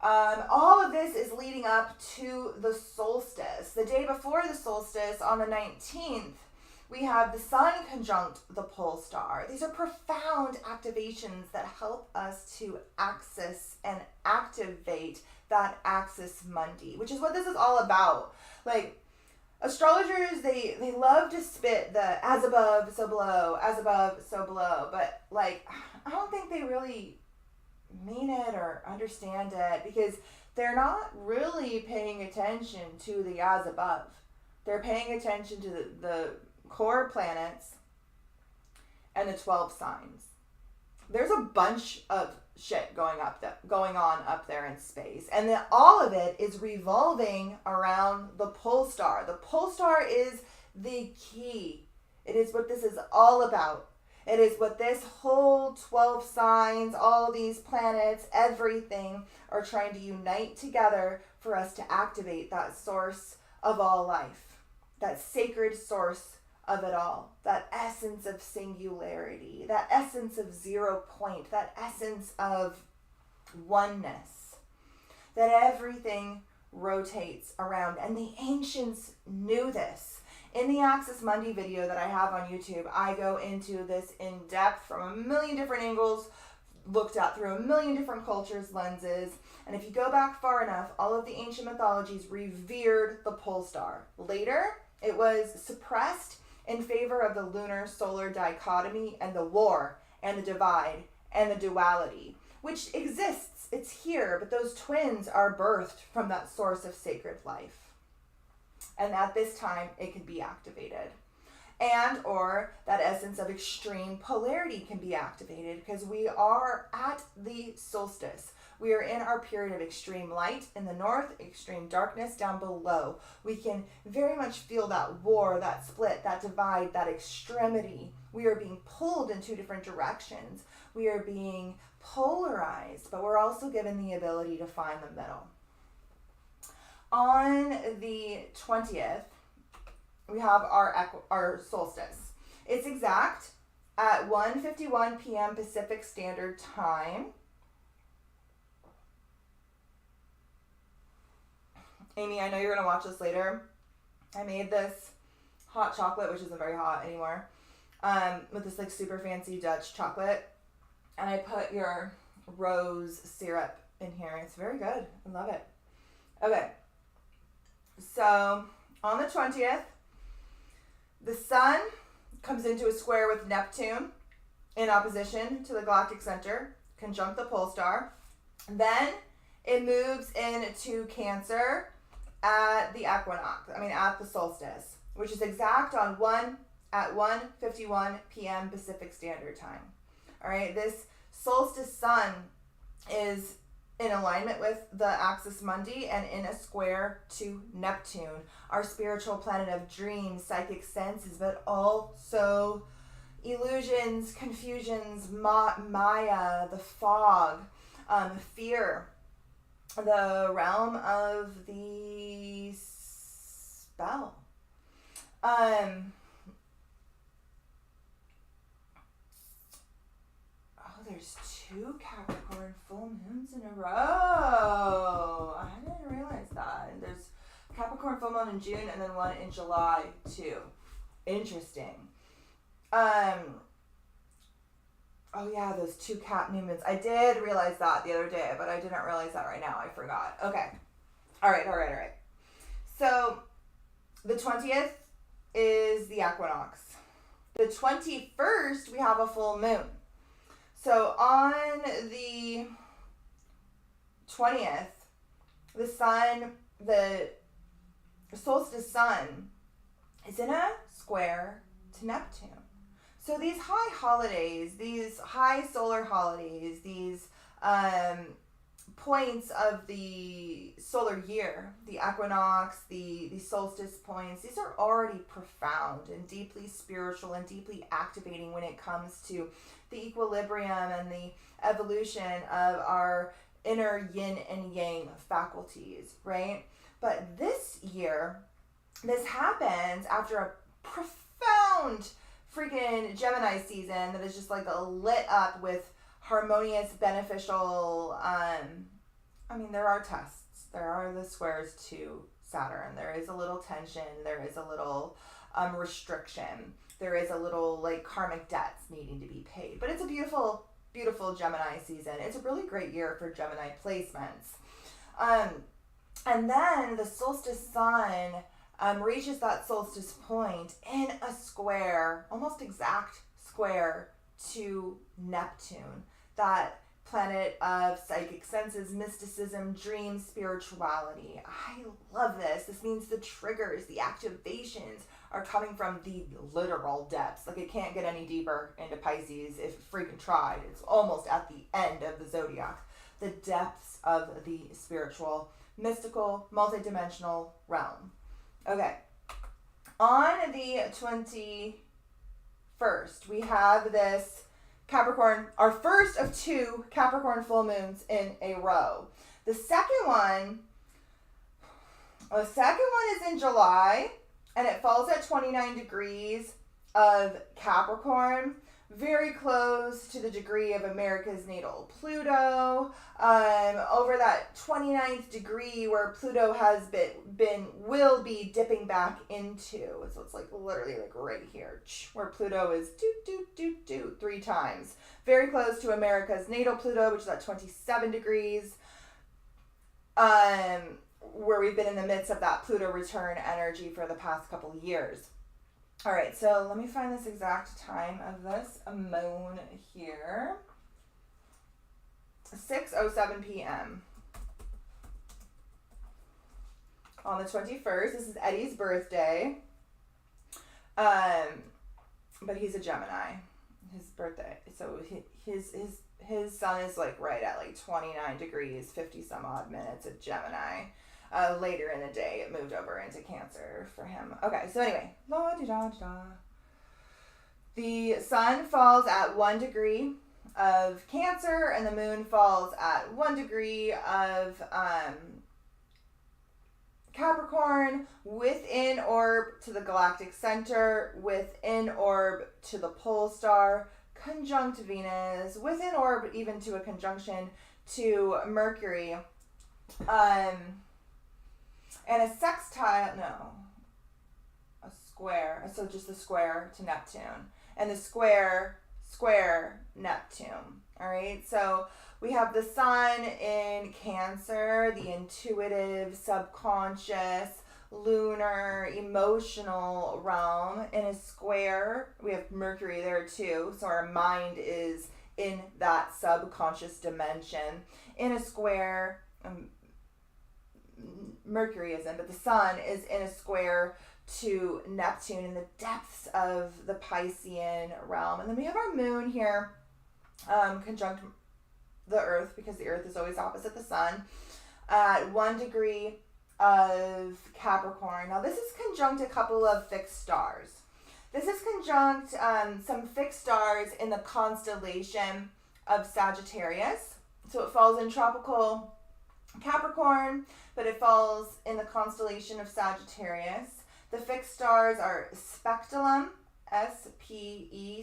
All of this is leading up to the solstice. The day before the solstice, on the 19th, we have the sun conjunct the pole star. These are profound activations that help us to access and activate that axis mundi, which is what this is all about. Like, astrologers, they love to spit the as above, so below, as above, so below, but like, I don't think they really mean it or understand it, because they're not really paying attention to the as above. They're paying attention to the core planets and the 12 signs. There's a bunch of shit going on up there in space, and then all of it is revolving around the pole star. The pole star is the key. It is what this is all about. It is what this whole 12 signs, all these planets, everything are trying to unite together for us to activate that source of all life, that sacred source of it all, that essence of singularity, that essence of 0 point, that essence of oneness, that everything rotates around. And the ancients knew this. In the Axis Mundi video that I have on YouTube, I go into this in depth from a million different angles, looked at through a million different cultures, lenses. And if you go back far enough, all of the ancient mythologies revered the pole star. Later, it was suppressed in favor of the lunar-solar dichotomy and the war and the divide and the duality, which exists. It's here, but those twins are birthed from that source of sacred life. And at this time, it can be activated. And or that essence of extreme polarity can be activated, because we are at the solstice. We are in our period of extreme light in the north, extreme darkness down below. We can very much feel that war, that split, that divide, that extremity. We are being pulled in two different directions. We are being polarized, but we're also given the ability to find the middle. On the 20th, we have our solstice. It's exact at 1:51 p.m. Pacific Standard Time. Amy, I know you're going to watch this later. I made this hot chocolate, which isn't very hot anymore, with this like super fancy Dutch chocolate. And I put your rose syrup in here. It's very good. I love it. Okay. So on the 20th, the sun comes into a square with Neptune in opposition to the galactic center, conjunct the pole star. Then it moves into Cancer at the at the solstice, which is exact at 1:51 p.m. Pacific Standard Time. All right, this solstice sun is in alignment with the Axis Mundi and in a square to Neptune, our spiritual planet of dreams, psychic senses, but also illusions, confusions, Maya, the fog, fear, the realm of the bell. There's 2 Capricorn full moons in a row. I didn't realize that. And there's Capricorn full moon in June and then one in July too. Interesting. Oh yeah, those 2 Cap new moons. I did realize that the other day, but I didn't realize that right now. I forgot. Okay. All right. So the 20th is the equinox. The 21st, we have a full moon. So on the 20th, the sun, the solstice sun is in a square to Neptune. So these high holidays, these high solar holidays, these points of the solar year, the equinox, the solstice points, these are already profound and deeply spiritual and deeply activating when it comes to the equilibrium and the evolution of our inner yin and yang faculties, right? But this year, this happens after a profound freaking Gemini season that is just like lit up with harmonious, beneficial, there are tests. There are the squares to Saturn. There is a little tension. There is a little restriction. There is a little like karmic debts needing to be paid. But it's a beautiful, beautiful Gemini season. It's a really great year for Gemini placements. And then the solstice sun reaches that solstice point in a square, almost exact square to Neptune, that planet of psychic senses, mysticism, dreams, spirituality. I love this. This means the triggers, the activations are coming from the literal depths. Like it can't get any deeper into Pisces if it freaking tried. It's almost at the end of the zodiac. The depths of the spiritual, mystical, multidimensional realm. Okay. On the 21st, we have this Capricorn, our first of 2 Capricorn full moons in a row. The second one is in July, and it falls at 29 degrees of Capricorn, very close to the degree of America's natal Pluto, over that 29th degree where Pluto has will be dipping back into. So it's like literally like right here where Pluto is 3 times. Very close to America's natal Pluto, which is at 27 degrees, where we've been in the midst of that Pluto return energy for the past couple of years. All right, so let me find this exact time of this moon here. 6:07 p.m. on the 21st. This is Eddie's birthday. But he's a Gemini. His birthday. So his sun is like right at like 29 degrees, 50 some odd minutes of Gemini. Later in the day, it moved over into Cancer for him. Okay, so anyway, the sun falls at 1 degree of Cancer, and the moon falls at 1 degree of Capricorn, within orb to the galactic center, within orb to the pole star, conjunct Venus, within orb even to a conjunction to Mercury. And a sextile, a square, so just a square to Neptune. And the square, Neptune. All right, so we have the sun in Cancer, the intuitive, subconscious, lunar, emotional realm. In a square, we have Mercury there too, so our mind is in that subconscious dimension. In a square, Mercury isn't, but the sun is in a square to Neptune in the depths of the Piscean realm. And then we have our moon here, conjunct the earth, because the earth is always opposite the sun, at 1 degree of Capricorn. Now this is conjunct a couple of fixed stars. This is conjunct some fixed stars in the constellation of Sagittarius. So it falls in tropical Capricorn, but it falls in the constellation of Sagittarius. The fixed stars are Spectulum, Speculum,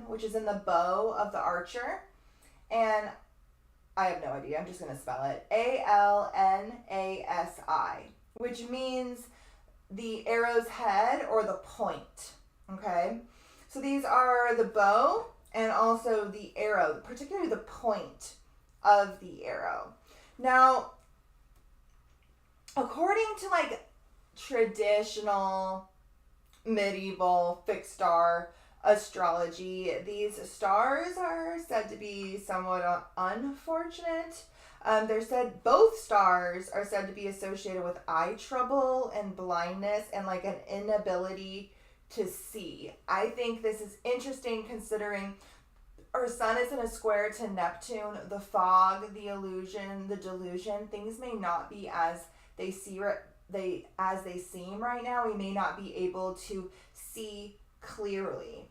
which is in the bow of the archer, and I have no idea, I'm just going to spell it, Alnasi, which means the arrow's head or the point, okay? So these are the bow and also the arrow, particularly the point of the arrow. Now, according to like traditional medieval fixed star astrology, these stars are said to be somewhat unfortunate. Both stars are said to be associated with eye trouble and blindness and like an inability to see. I think this is interesting considering our sun is in a square to Neptune. The fog, the illusion, the delusion, things may not be as they seem right now. We may not be able to see clearly.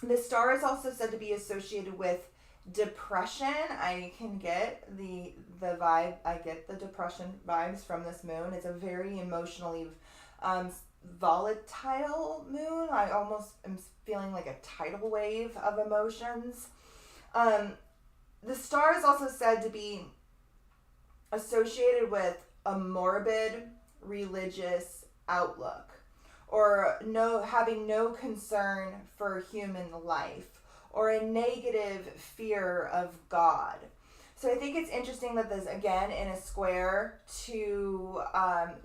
The star is also said to be associated with depression. I can get the vibe. I get the depression vibes from this moon. It's a very emotionally volatile moon. I almost am feeling like a tidal wave of emotions. The star is also said to be associated with a morbid religious outlook, or having no concern for human life, or a negative fear of God. So I think it's interesting that this, again, in a square to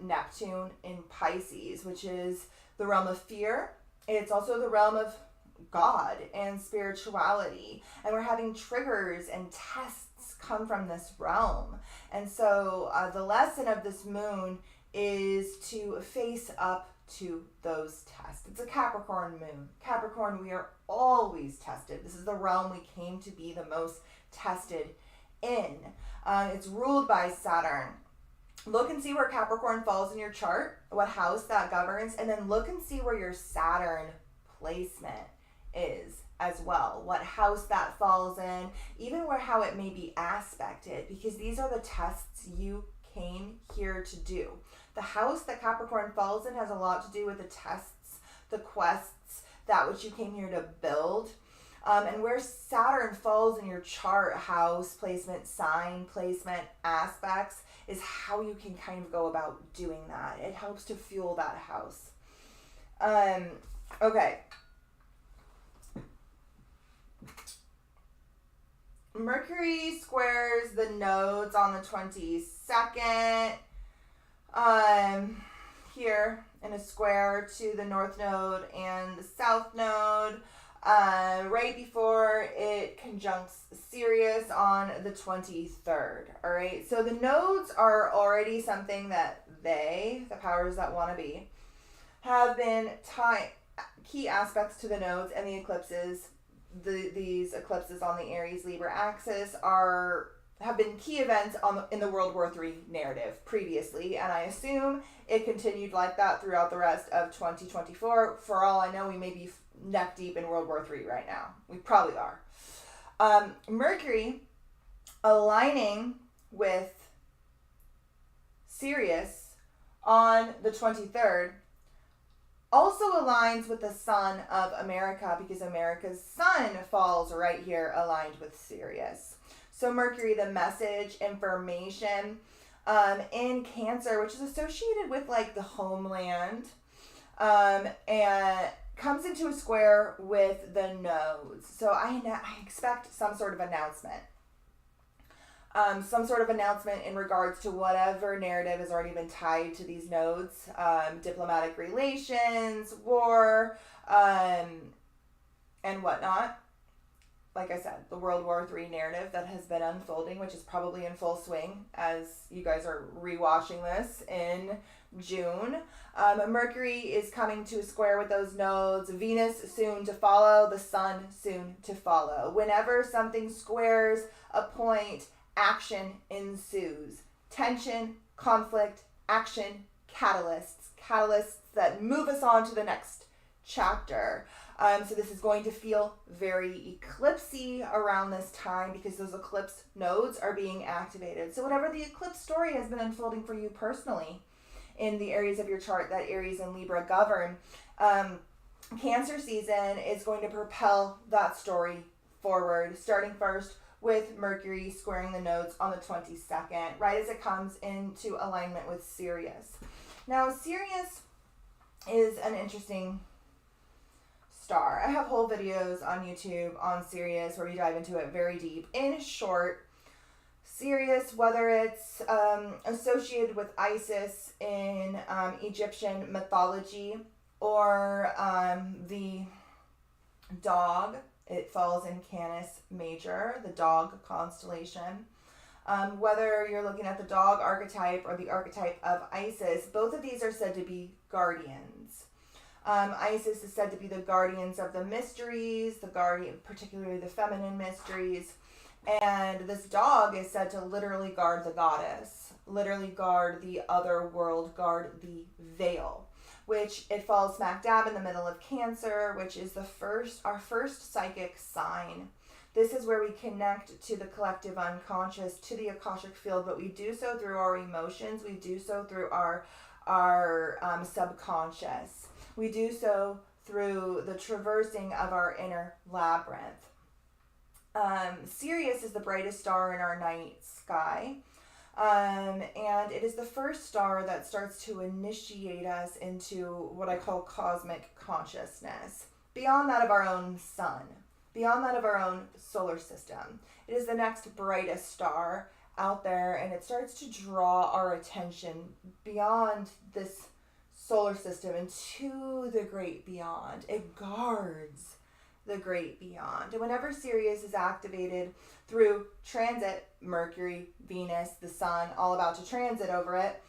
Neptune in Pisces, which is the realm of fear. It's also the realm of God and spirituality. And we're having triggers and tests come from this realm. And so the lesson of this moon is to face up to those tests. It's a Capricorn moon. Capricorn, we are always tested. This is the realm we came to be the most tested in. It's ruled by Saturn. Look and see where Capricorn falls in your chart, what house that governs, and then look and see where your Saturn placement is as well, what house that falls in, even how it may be aspected, because these are the tests you came here to do. The house that Capricorn falls in has a lot to do with the tests, the quests, that which you came here to build. And where Saturn falls in your chart, house placement, sign placement, aspects, is how you can kind of go about doing that. It helps to fuel that house. Okay. Mercury squares the nodes on the 22nd. Here in a square to the north node and the south node, right before it conjuncts Sirius on the 23rd. All right, so the nodes are already something that the powers that want to be, have been key aspects to the nodes and the eclipses. These eclipses on the Aries Libra axis have been key events in the World War III narrative previously, and I assume it continued like that throughout the rest of 2024. For all I know, we may be neck deep in World War III right now. We probably are. Mercury aligning with Sirius on the 23rd also aligns with the sun of America, because America's sun falls right here aligned with Sirius. So Mercury, the message, information, in Cancer, which is associated with like the homeland, and comes into a square with the nodes. So I expect some sort of announcement. Some sort of announcement in regards to whatever narrative has already been tied to these nodes, diplomatic relations, war, and whatnot. Like I said, the World War III narrative that has been unfolding, which is probably in full swing as you guys are rewatching this in June. Mercury is coming to a square with those nodes. Venus soon to follow. The sun soon to follow. Whenever something squares a point, action ensues. Tension, conflict, action, catalysts that move us on to the next chapter. So this is going to feel very eclipsy around this time, because those eclipse nodes are being activated. So whatever the eclipse story has been unfolding for you personally in the areas of your chart that Aries and Libra govern, Cancer season is going to propel that story forward, starting first with Mercury squaring the nodes on the 22nd, right as it comes into alignment with Sirius. Now, Sirius is an interesting star. I have whole videos on YouTube on Sirius where we dive into it very deep. In short, Sirius, whether it's associated with Isis in Egyptian mythology, or the dog, it falls in Canis Major, the dog constellation. Whether you're looking at the dog archetype or the archetype of Isis, both of these are said to be guardians. Isis is said to be the guardians of the mysteries, particularly the feminine mysteries. And this dog is said to literally guard the goddess, literally guard the other world, guard the veil, which it falls smack dab in the middle of Cancer, which is our first psychic sign. This is where we connect to the collective unconscious, to the Akashic field, but we do so through our emotions. We do so through our subconscious. We do so through the traversing of our inner labyrinth. Sirius is the brightest star in our night sky. And it is the first star that starts to initiate us into what I call cosmic consciousness, beyond that of our own sun, beyond that of our own solar system. It is the next brightest star out there, and it starts to draw our attention beyond this solar system into the great beyond. It guards the great beyond. And whenever Sirius is activated through transit, Mercury, Venus, the sun, all about to transit over it,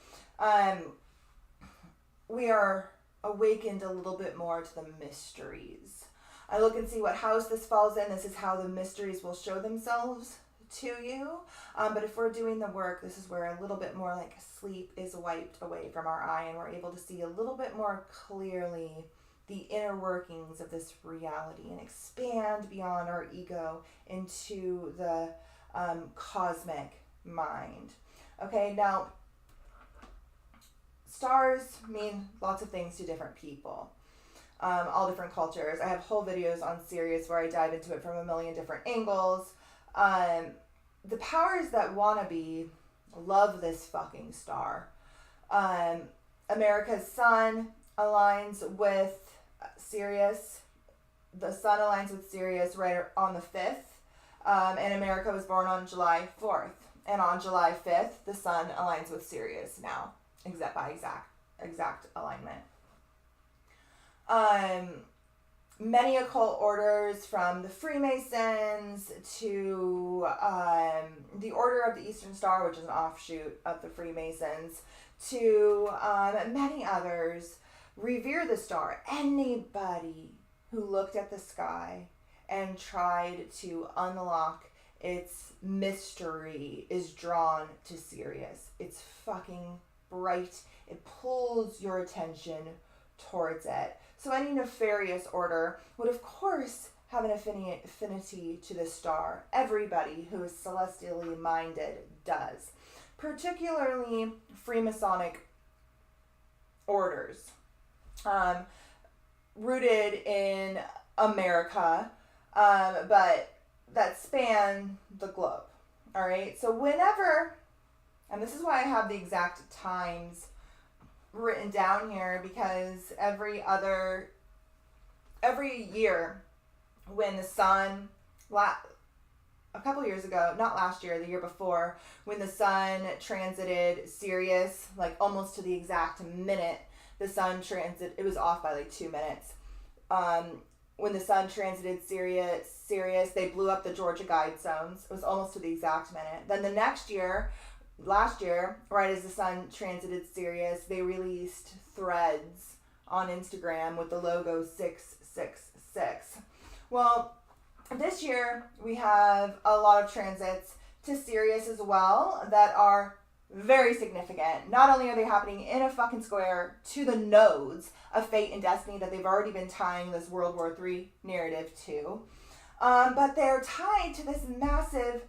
we are awakened a little bit more to the mysteries. I look and see what house this falls in. This is how the mysteries will show themselves to you. But if we're doing the work, this is where a little bit more like sleep is wiped away from our eye, and we're able to see a little bit more clearly the inner workings of this reality and expand beyond our ego into the cosmic mind. Okay, now stars mean lots of things to different people, all different cultures. I have whole videos on Sirius where I dive into it from a million different angles. The powers that wanna be love this fucking star. America's sun aligns with Sirius. The sun aligns with Sirius right on the 5th. And America was born on July 4th. And on July 5th, the sun aligns with Sirius now, exact alignment. Many occult orders, from the Freemasons to the Order of the Eastern Star, which is an offshoot of the Freemasons, to many others, revere the star. Anybody who looked at the sky and tried to unlock its mystery is drawn to Sirius. It's fucking bright. It pulls your attention towards it. So any nefarious order would, of course, have an affinity to the star. Everybody who is celestially minded does. Particularly Freemasonic orders. Rooted in America, but that span the globe. All right. So whenever, and this is why I have the exact times written down here, because every year when the sun, a couple years ago, not last year, the year before, when the sun transited Sirius, like almost to the exact minute, the sun it was off by like 2 minutes. When the sun transited Sirius, they blew up the Georgia guide zones. It was almost to the exact minute. Then the next year, last year, right as the sun transited Sirius, they released threads on Instagram with the logo 666. Well, this year we have a lot of transits to Sirius as well that are very significant. Not only are they happening in a fucking square to the nodes of fate and destiny that they've already been tying this World War III narrative to, but they're tied to this massive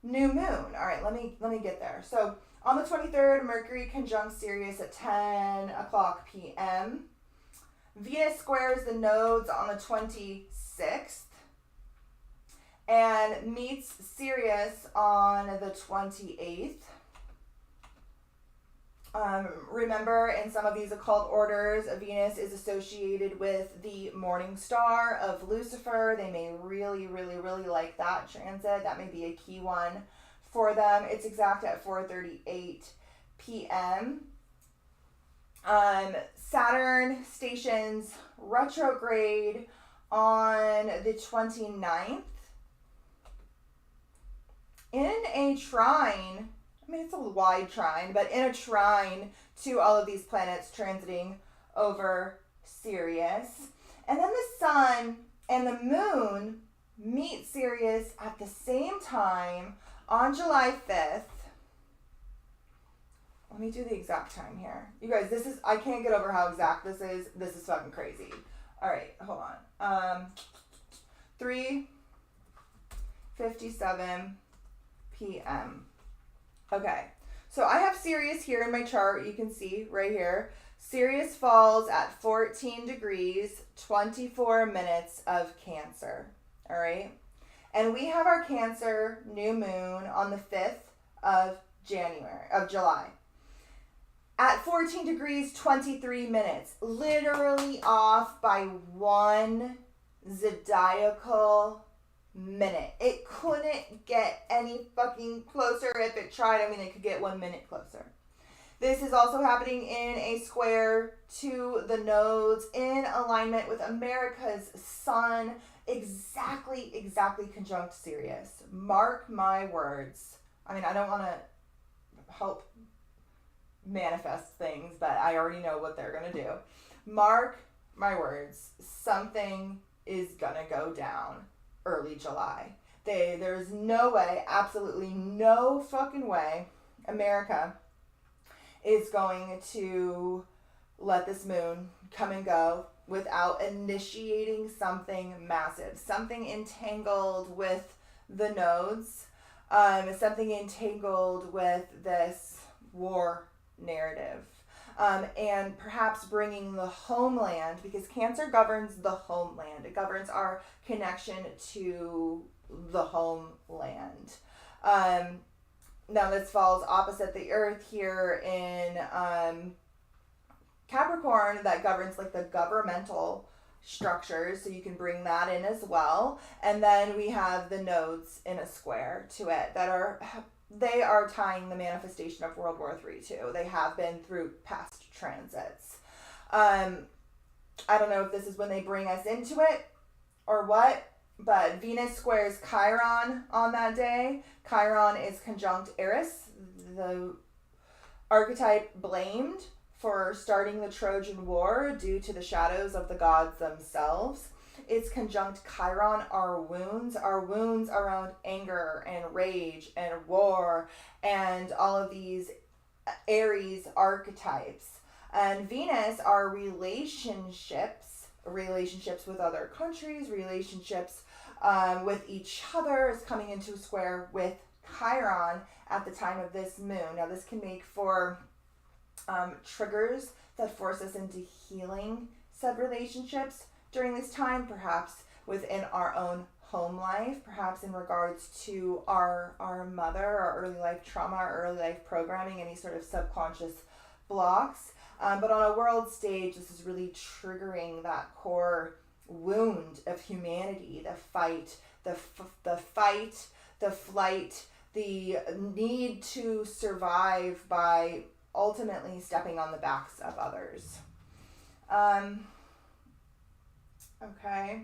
new moon. All right, let me get there. So On the 23rd, Mercury conjunct Sirius at 10 o'clock p.m. Venus squares the nodes on the 26th and meets Sirius on the 28th. Remember, in some of these occult orders, Venus is associated with the morning star of Lucifer. They may really, really, really like that transit. That may be a key one for them. It's exact at 4:38 p.m. Saturn stations retrograde on the 29th in a trine. I mean, it's a wide trine, but in a trine to all of these planets transiting over Sirius. And then the sun and the moon meet Sirius at the same time on July 5th. Let me do the exact time here. You guys, I can't get over how exact this is. This is fucking crazy. All right, hold on. 3:57 p.m. Okay, so I have Sirius here in my chart. You can see right here. Sirius falls at 14 degrees, 24 minutes of Cancer. All right, and we have our Cancer new moon on the 5th of July. At 14 degrees, 23 minutes, literally off by 1 zodiacal minute. It couldn't get any fucking closer if it tried. I mean, it could get 1 minute closer. This is also happening in a square to the nodes in alignment with America's sun, exactly conjunct Sirius. Mark my words. I mean, I don't want to help manifest things, but I already know what they're going to do. Mark my words. Something is going to go down early July. There's no way, absolutely no fucking way America is going to let this moon come and go without initiating something massive, something entangled with the nodes, something entangled with this war narrative, and perhaps bringing the homeland, because Cancer governs the homeland. It governs our connection to the homeland. Now this falls opposite the Earth here in Capricorn, that governs like the governmental structures, so you can bring that in as well. And then we have the nodes in a square to it that are tying the manifestation of World War III too. They have been through past transits. I don't know if this is when they bring us into it or what, but Venus squares Chiron on that day. Chiron is conjunct Eris, the archetype blamed for starting the Trojan War due to the shadows of the gods themselves. It's conjunct Chiron, our wounds around anger and rage and war and all of these Aries archetypes. And Venus, our relationships with other countries, relationships with each other, is coming into a square with Chiron at the time of this moon. Now this can make for triggers that force us into healing said relationships during this time, perhaps within our own home life, perhaps in regards to our mother, our early life trauma, our early life programming, any sort of subconscious blocks. But on a world stage, this is really triggering that core wound of humanity, the fight, the flight, the need to survive by ultimately stepping on the backs of others. Okay.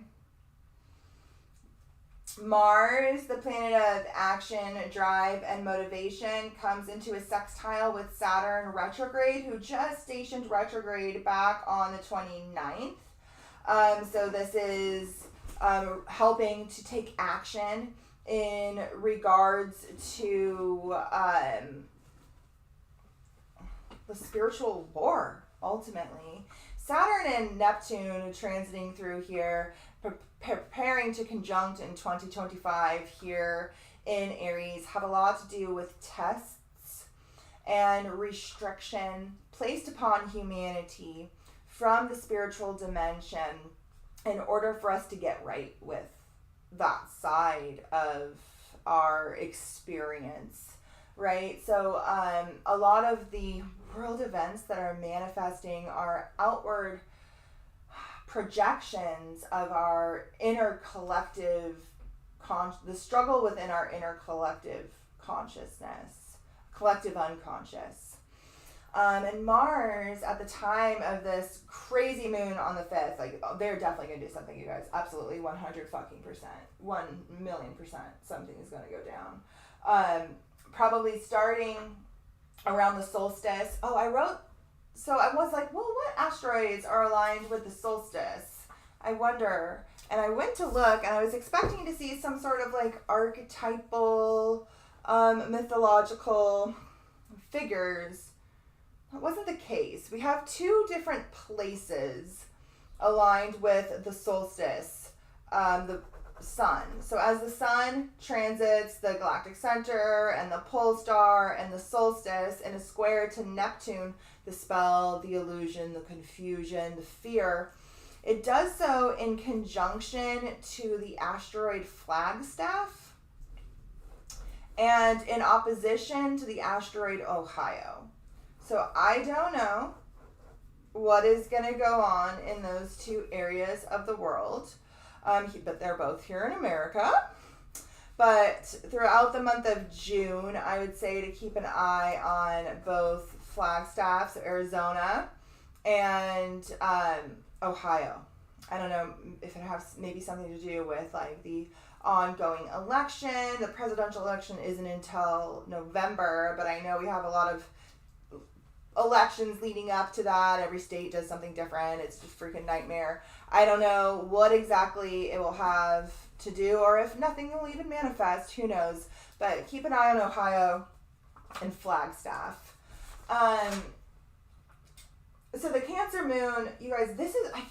Mars, the planet of action, drive, and motivation, comes into a sextile with Saturn retrograde, who just stationed retrograde back on the 29th. So this is helping to take action in regards to the spiritual war, ultimately. Saturn and Neptune transiting through here, preparing to conjunct in 2025 here in Aries, have a lot to do with tests and restriction placed upon humanity from the spiritual dimension in order for us to get right with that side of our experience, right? So a lot of the world events that are manifesting are outward projections of our inner collective the struggle within our inner collective consciousness, collective unconscious. And Mars, at the time of this crazy moon on the 5th, like, they're definitely going to do something, you guys. Absolutely, 100%. 1,000,000%. Something is going to go down. Probably starting around the solstice. Oh, I was like, well, what asteroids are aligned with the solstice? I wonder. And I went to look, and I was expecting to see some sort of, like, archetypal, mythological figures. That wasn't the case. We have 2 different places aligned with the solstice, the sun. So as the sun transits the galactic center and the pole star and the solstice in a square to Neptune, the spell, the illusion, the confusion, the fear, it does so in conjunction to the asteroid Flagstaff and in opposition to the asteroid Ohio. So I don't know what is going to go on in those 2 areas of the world, but they're both here in America. But throughout the month of June, I would say to keep an eye on both Flagstaff, so Arizona, and Ohio. I don't know if it has maybe something to do with like the ongoing election. The presidential election isn't until November, but I know we have a lot of elections leading up to that. Every state does something different. It's just a freaking nightmare. I don't know what exactly it will have to do, or if nothing will even manifest. Who knows? But keep an eye on Ohio and Flagstaff. So the Cancer moon, you guys, this is, I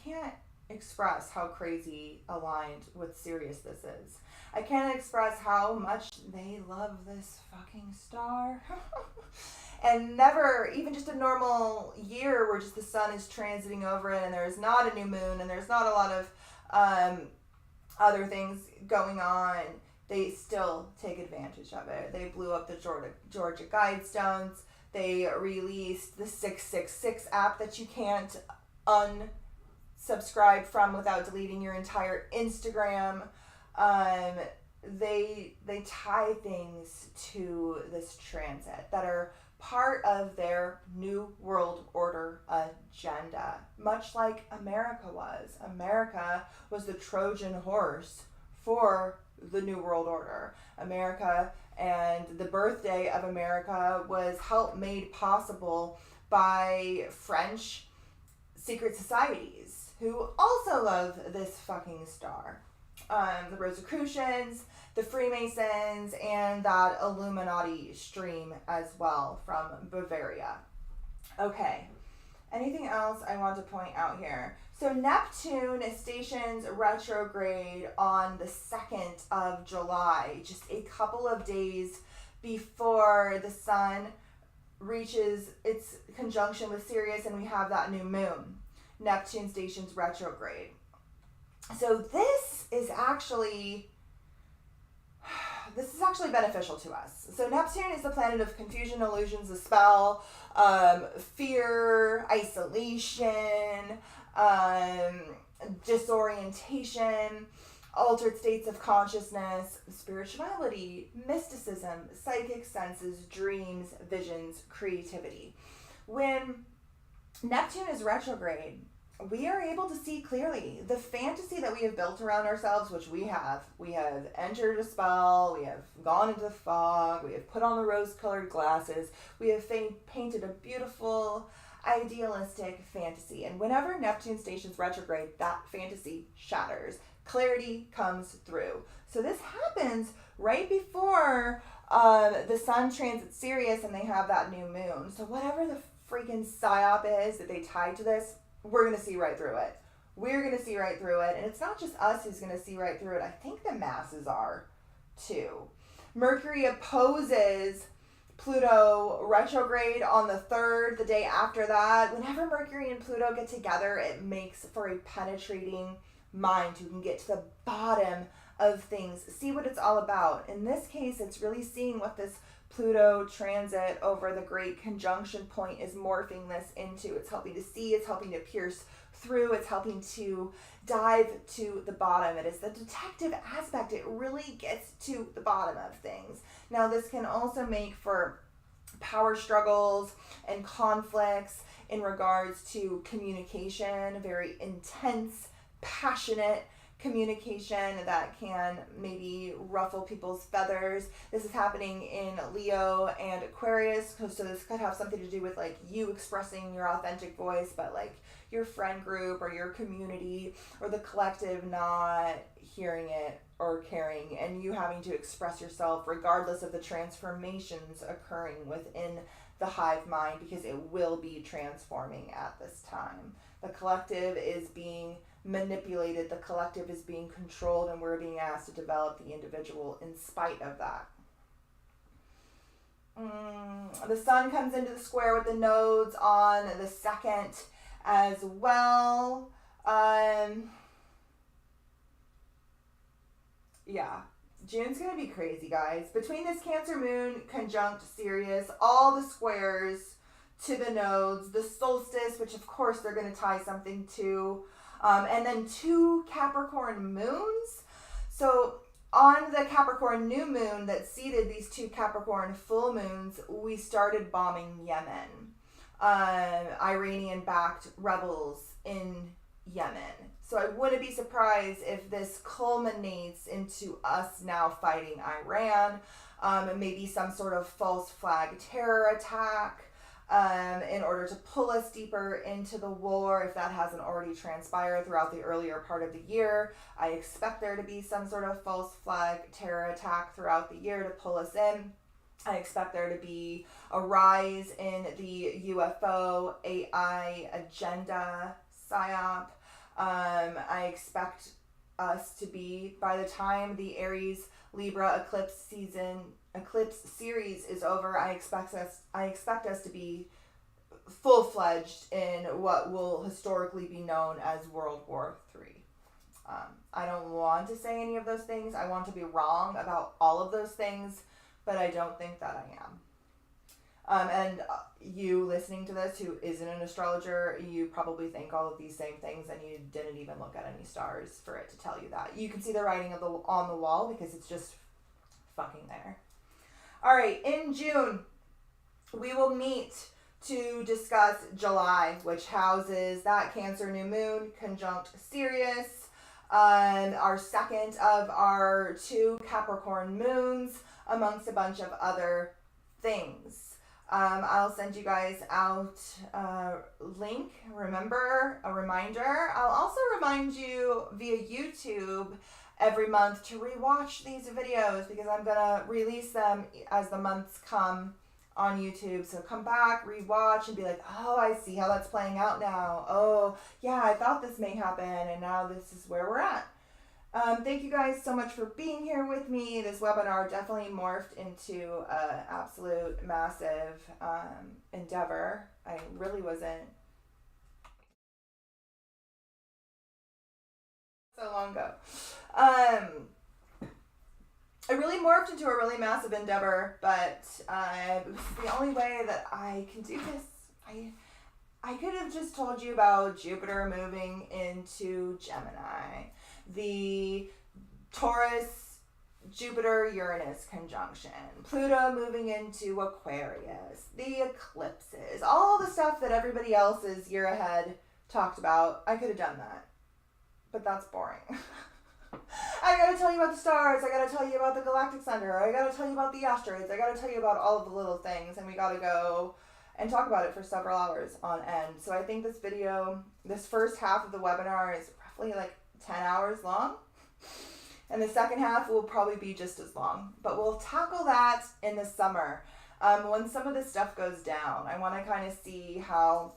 can't express how crazy aligned with Sirius this is. I can't express how much they love this fucking star. And never, even just a normal year where just the sun is transiting over it and there's not a new moon and there's not a lot of other things going on, they still take advantage of it. They blew up the Georgia Guidestones. They released the 666 app that you can't unsubscribe from without deleting your entire Instagram. They tie things to this transit that are part of their New World Order agenda, much like America was. America was the Trojan horse for the New World Order. America and the birthday of America was made possible by French secret societies who also love this fucking star. The Rosicrucians, the Freemasons, and that Illuminati stream as well from Bavaria. Okay, anything else I want to point out here? So Neptune stations retrograde on the 2nd of July, just a couple of days before the sun reaches its conjunction with Sirius and we have that new moon. Neptune stations retrograde. So this is actually beneficial to us. So Neptune is the planet of confusion, illusions, the spell, fear, isolation, disorientation, altered states of consciousness, spirituality, mysticism, psychic senses, dreams, visions, creativity. When Neptune is retrograde, we are able to see clearly the fantasy that we have built around ourselves, which we have entered a spell, we have gone into the fog, we have put on the rose-colored glasses, we have painted a beautiful, idealistic fantasy. And whenever Neptune stations retrograde, that fantasy shatters. Clarity comes through. So this happens right before the sun transits Sirius and they have that new moon. So whatever the freaking psyop is that they tied to this, we're going to see right through it. We're going to see right through it. And it's not just us who's going to see right through it. I think the masses are too. Mercury opposes Pluto retrograde on the 3rd, the day after that. Whenever Mercury and Pluto get together, it makes for a penetrating mind who can get to the bottom of things, see what it's all about. In this case, it's really seeing what this Pluto transit over the great conjunction point is morphing this into. It's helping to see, it's helping to pierce through, it's helping to dive to the bottom. It is the detective aspect. It really gets to the bottom of things. Now, this can also make for power struggles and conflicts in regards to communication, very intense, passionate communication that can maybe ruffle people's feathers. This is happening in Leo and Aquarius, so this could have something to do with like you expressing your authentic voice, but like your friend group or your community or the collective not hearing it or caring, and you having to express yourself regardless of the transformations occurring within the hive mind, because it will be transforming at this time. The collective is being manipulated, the collective is being controlled, and we're being asked to develop the individual in spite of that. The sun comes into the square with the nodes on the 2nd as well. Yeah, June's gonna be crazy, guys. Between this Cancer moon conjunct Sirius, all the squares to the nodes, the solstice, which of course they're gonna tie something to, and then 2 Capricorn moons. So on the Capricorn new moon that seeded these 2 Capricorn full moons, we started bombing Yemen. Iranian-backed rebels in Yemen. So I wouldn't be surprised if this culminates into us now fighting Iran, maybe some sort of false flag terror attack, in order to pull us deeper into the war, if that hasn't already transpired throughout the earlier part of the year. I expect there to be some sort of false flag terror attack throughout the year to pull us in. I expect there to be a rise in the UFO AI agenda psyop. I expect us to be, by the time the Aries Libra eclipse series is over, I expect us to be full-fledged in what will historically be known as World War III. I don't want to say any of those things. I want to be wrong about all of those things, but I don't think that I am. And you listening to this who isn't an astrologer, you probably think all of these same things, and you didn't even look at any stars for it to tell you that. You can see the writing on the wall because it's just fucking there. All right, in June, we will meet to discuss July, which houses that Cancer new moon conjunct Sirius, our second of our 2 Capricorn moons, amongst a bunch of other things. I'll send you guys out a link, a reminder. I'll also remind you via YouTube every month to rewatch these videos, because I'm going to release them as the months come on YouTube. So come back, rewatch, and be like, oh, I see how that's playing out now. Oh, yeah, I thought this may happen, and now this is where we're at. Thank you guys so much for being here with me. This webinar definitely morphed into an absolute massive endeavor. I really wasn't so long ago. It really morphed into a really massive endeavor, but the only way that I can do this, I could have just told you about Jupiter moving into Gemini, the Taurus, Jupiter, Uranus conjunction, Pluto moving into Aquarius, the eclipses, all the stuff that everybody else's year ahead talked about. I could have done that, but that's boring. I gotta tell you about the stars, I gotta tell you about the galactic center, I gotta tell you about the asteroids, I gotta tell you about all of the little things, and we gotta go and talk about it for several hours on end. So I think this first half of the webinar is roughly like 10 hours long, and the second half will probably be just as long, but we'll tackle that in the summer. When some of this stuff goes down, I want to kind of see how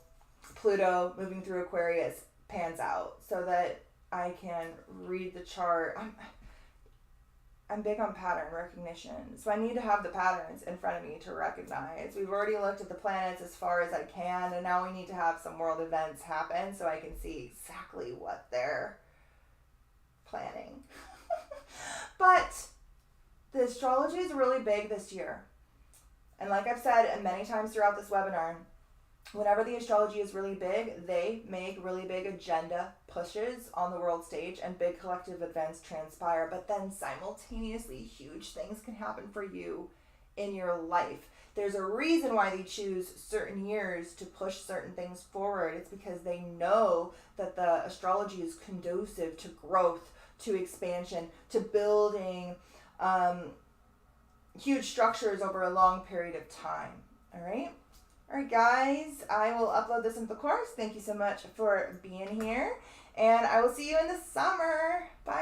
Pluto moving through Aquarius pans out, so that I can read the chart. I'm big on pattern recognition. So I need to have the patterns in front of me to recognize. We've already looked at the planets as far as I can, and now we need to have some world events happen so I can see exactly what they're planning. But the astrology is really big this year. And like I've said many times throughout this webinar, whenever the astrology is really big, they make really big agenda pushes on the world stage and big collective events transpire. But then simultaneously, huge things can happen for you in your life. There's a reason why they choose certain years to push certain things forward. It's because they know that the astrology is conducive to growth, to expansion, to building huge structures over a long period of time. All right? All right, guys, I will upload this into the course. Thank you so much for being here, and I will see you in the summer. Bye.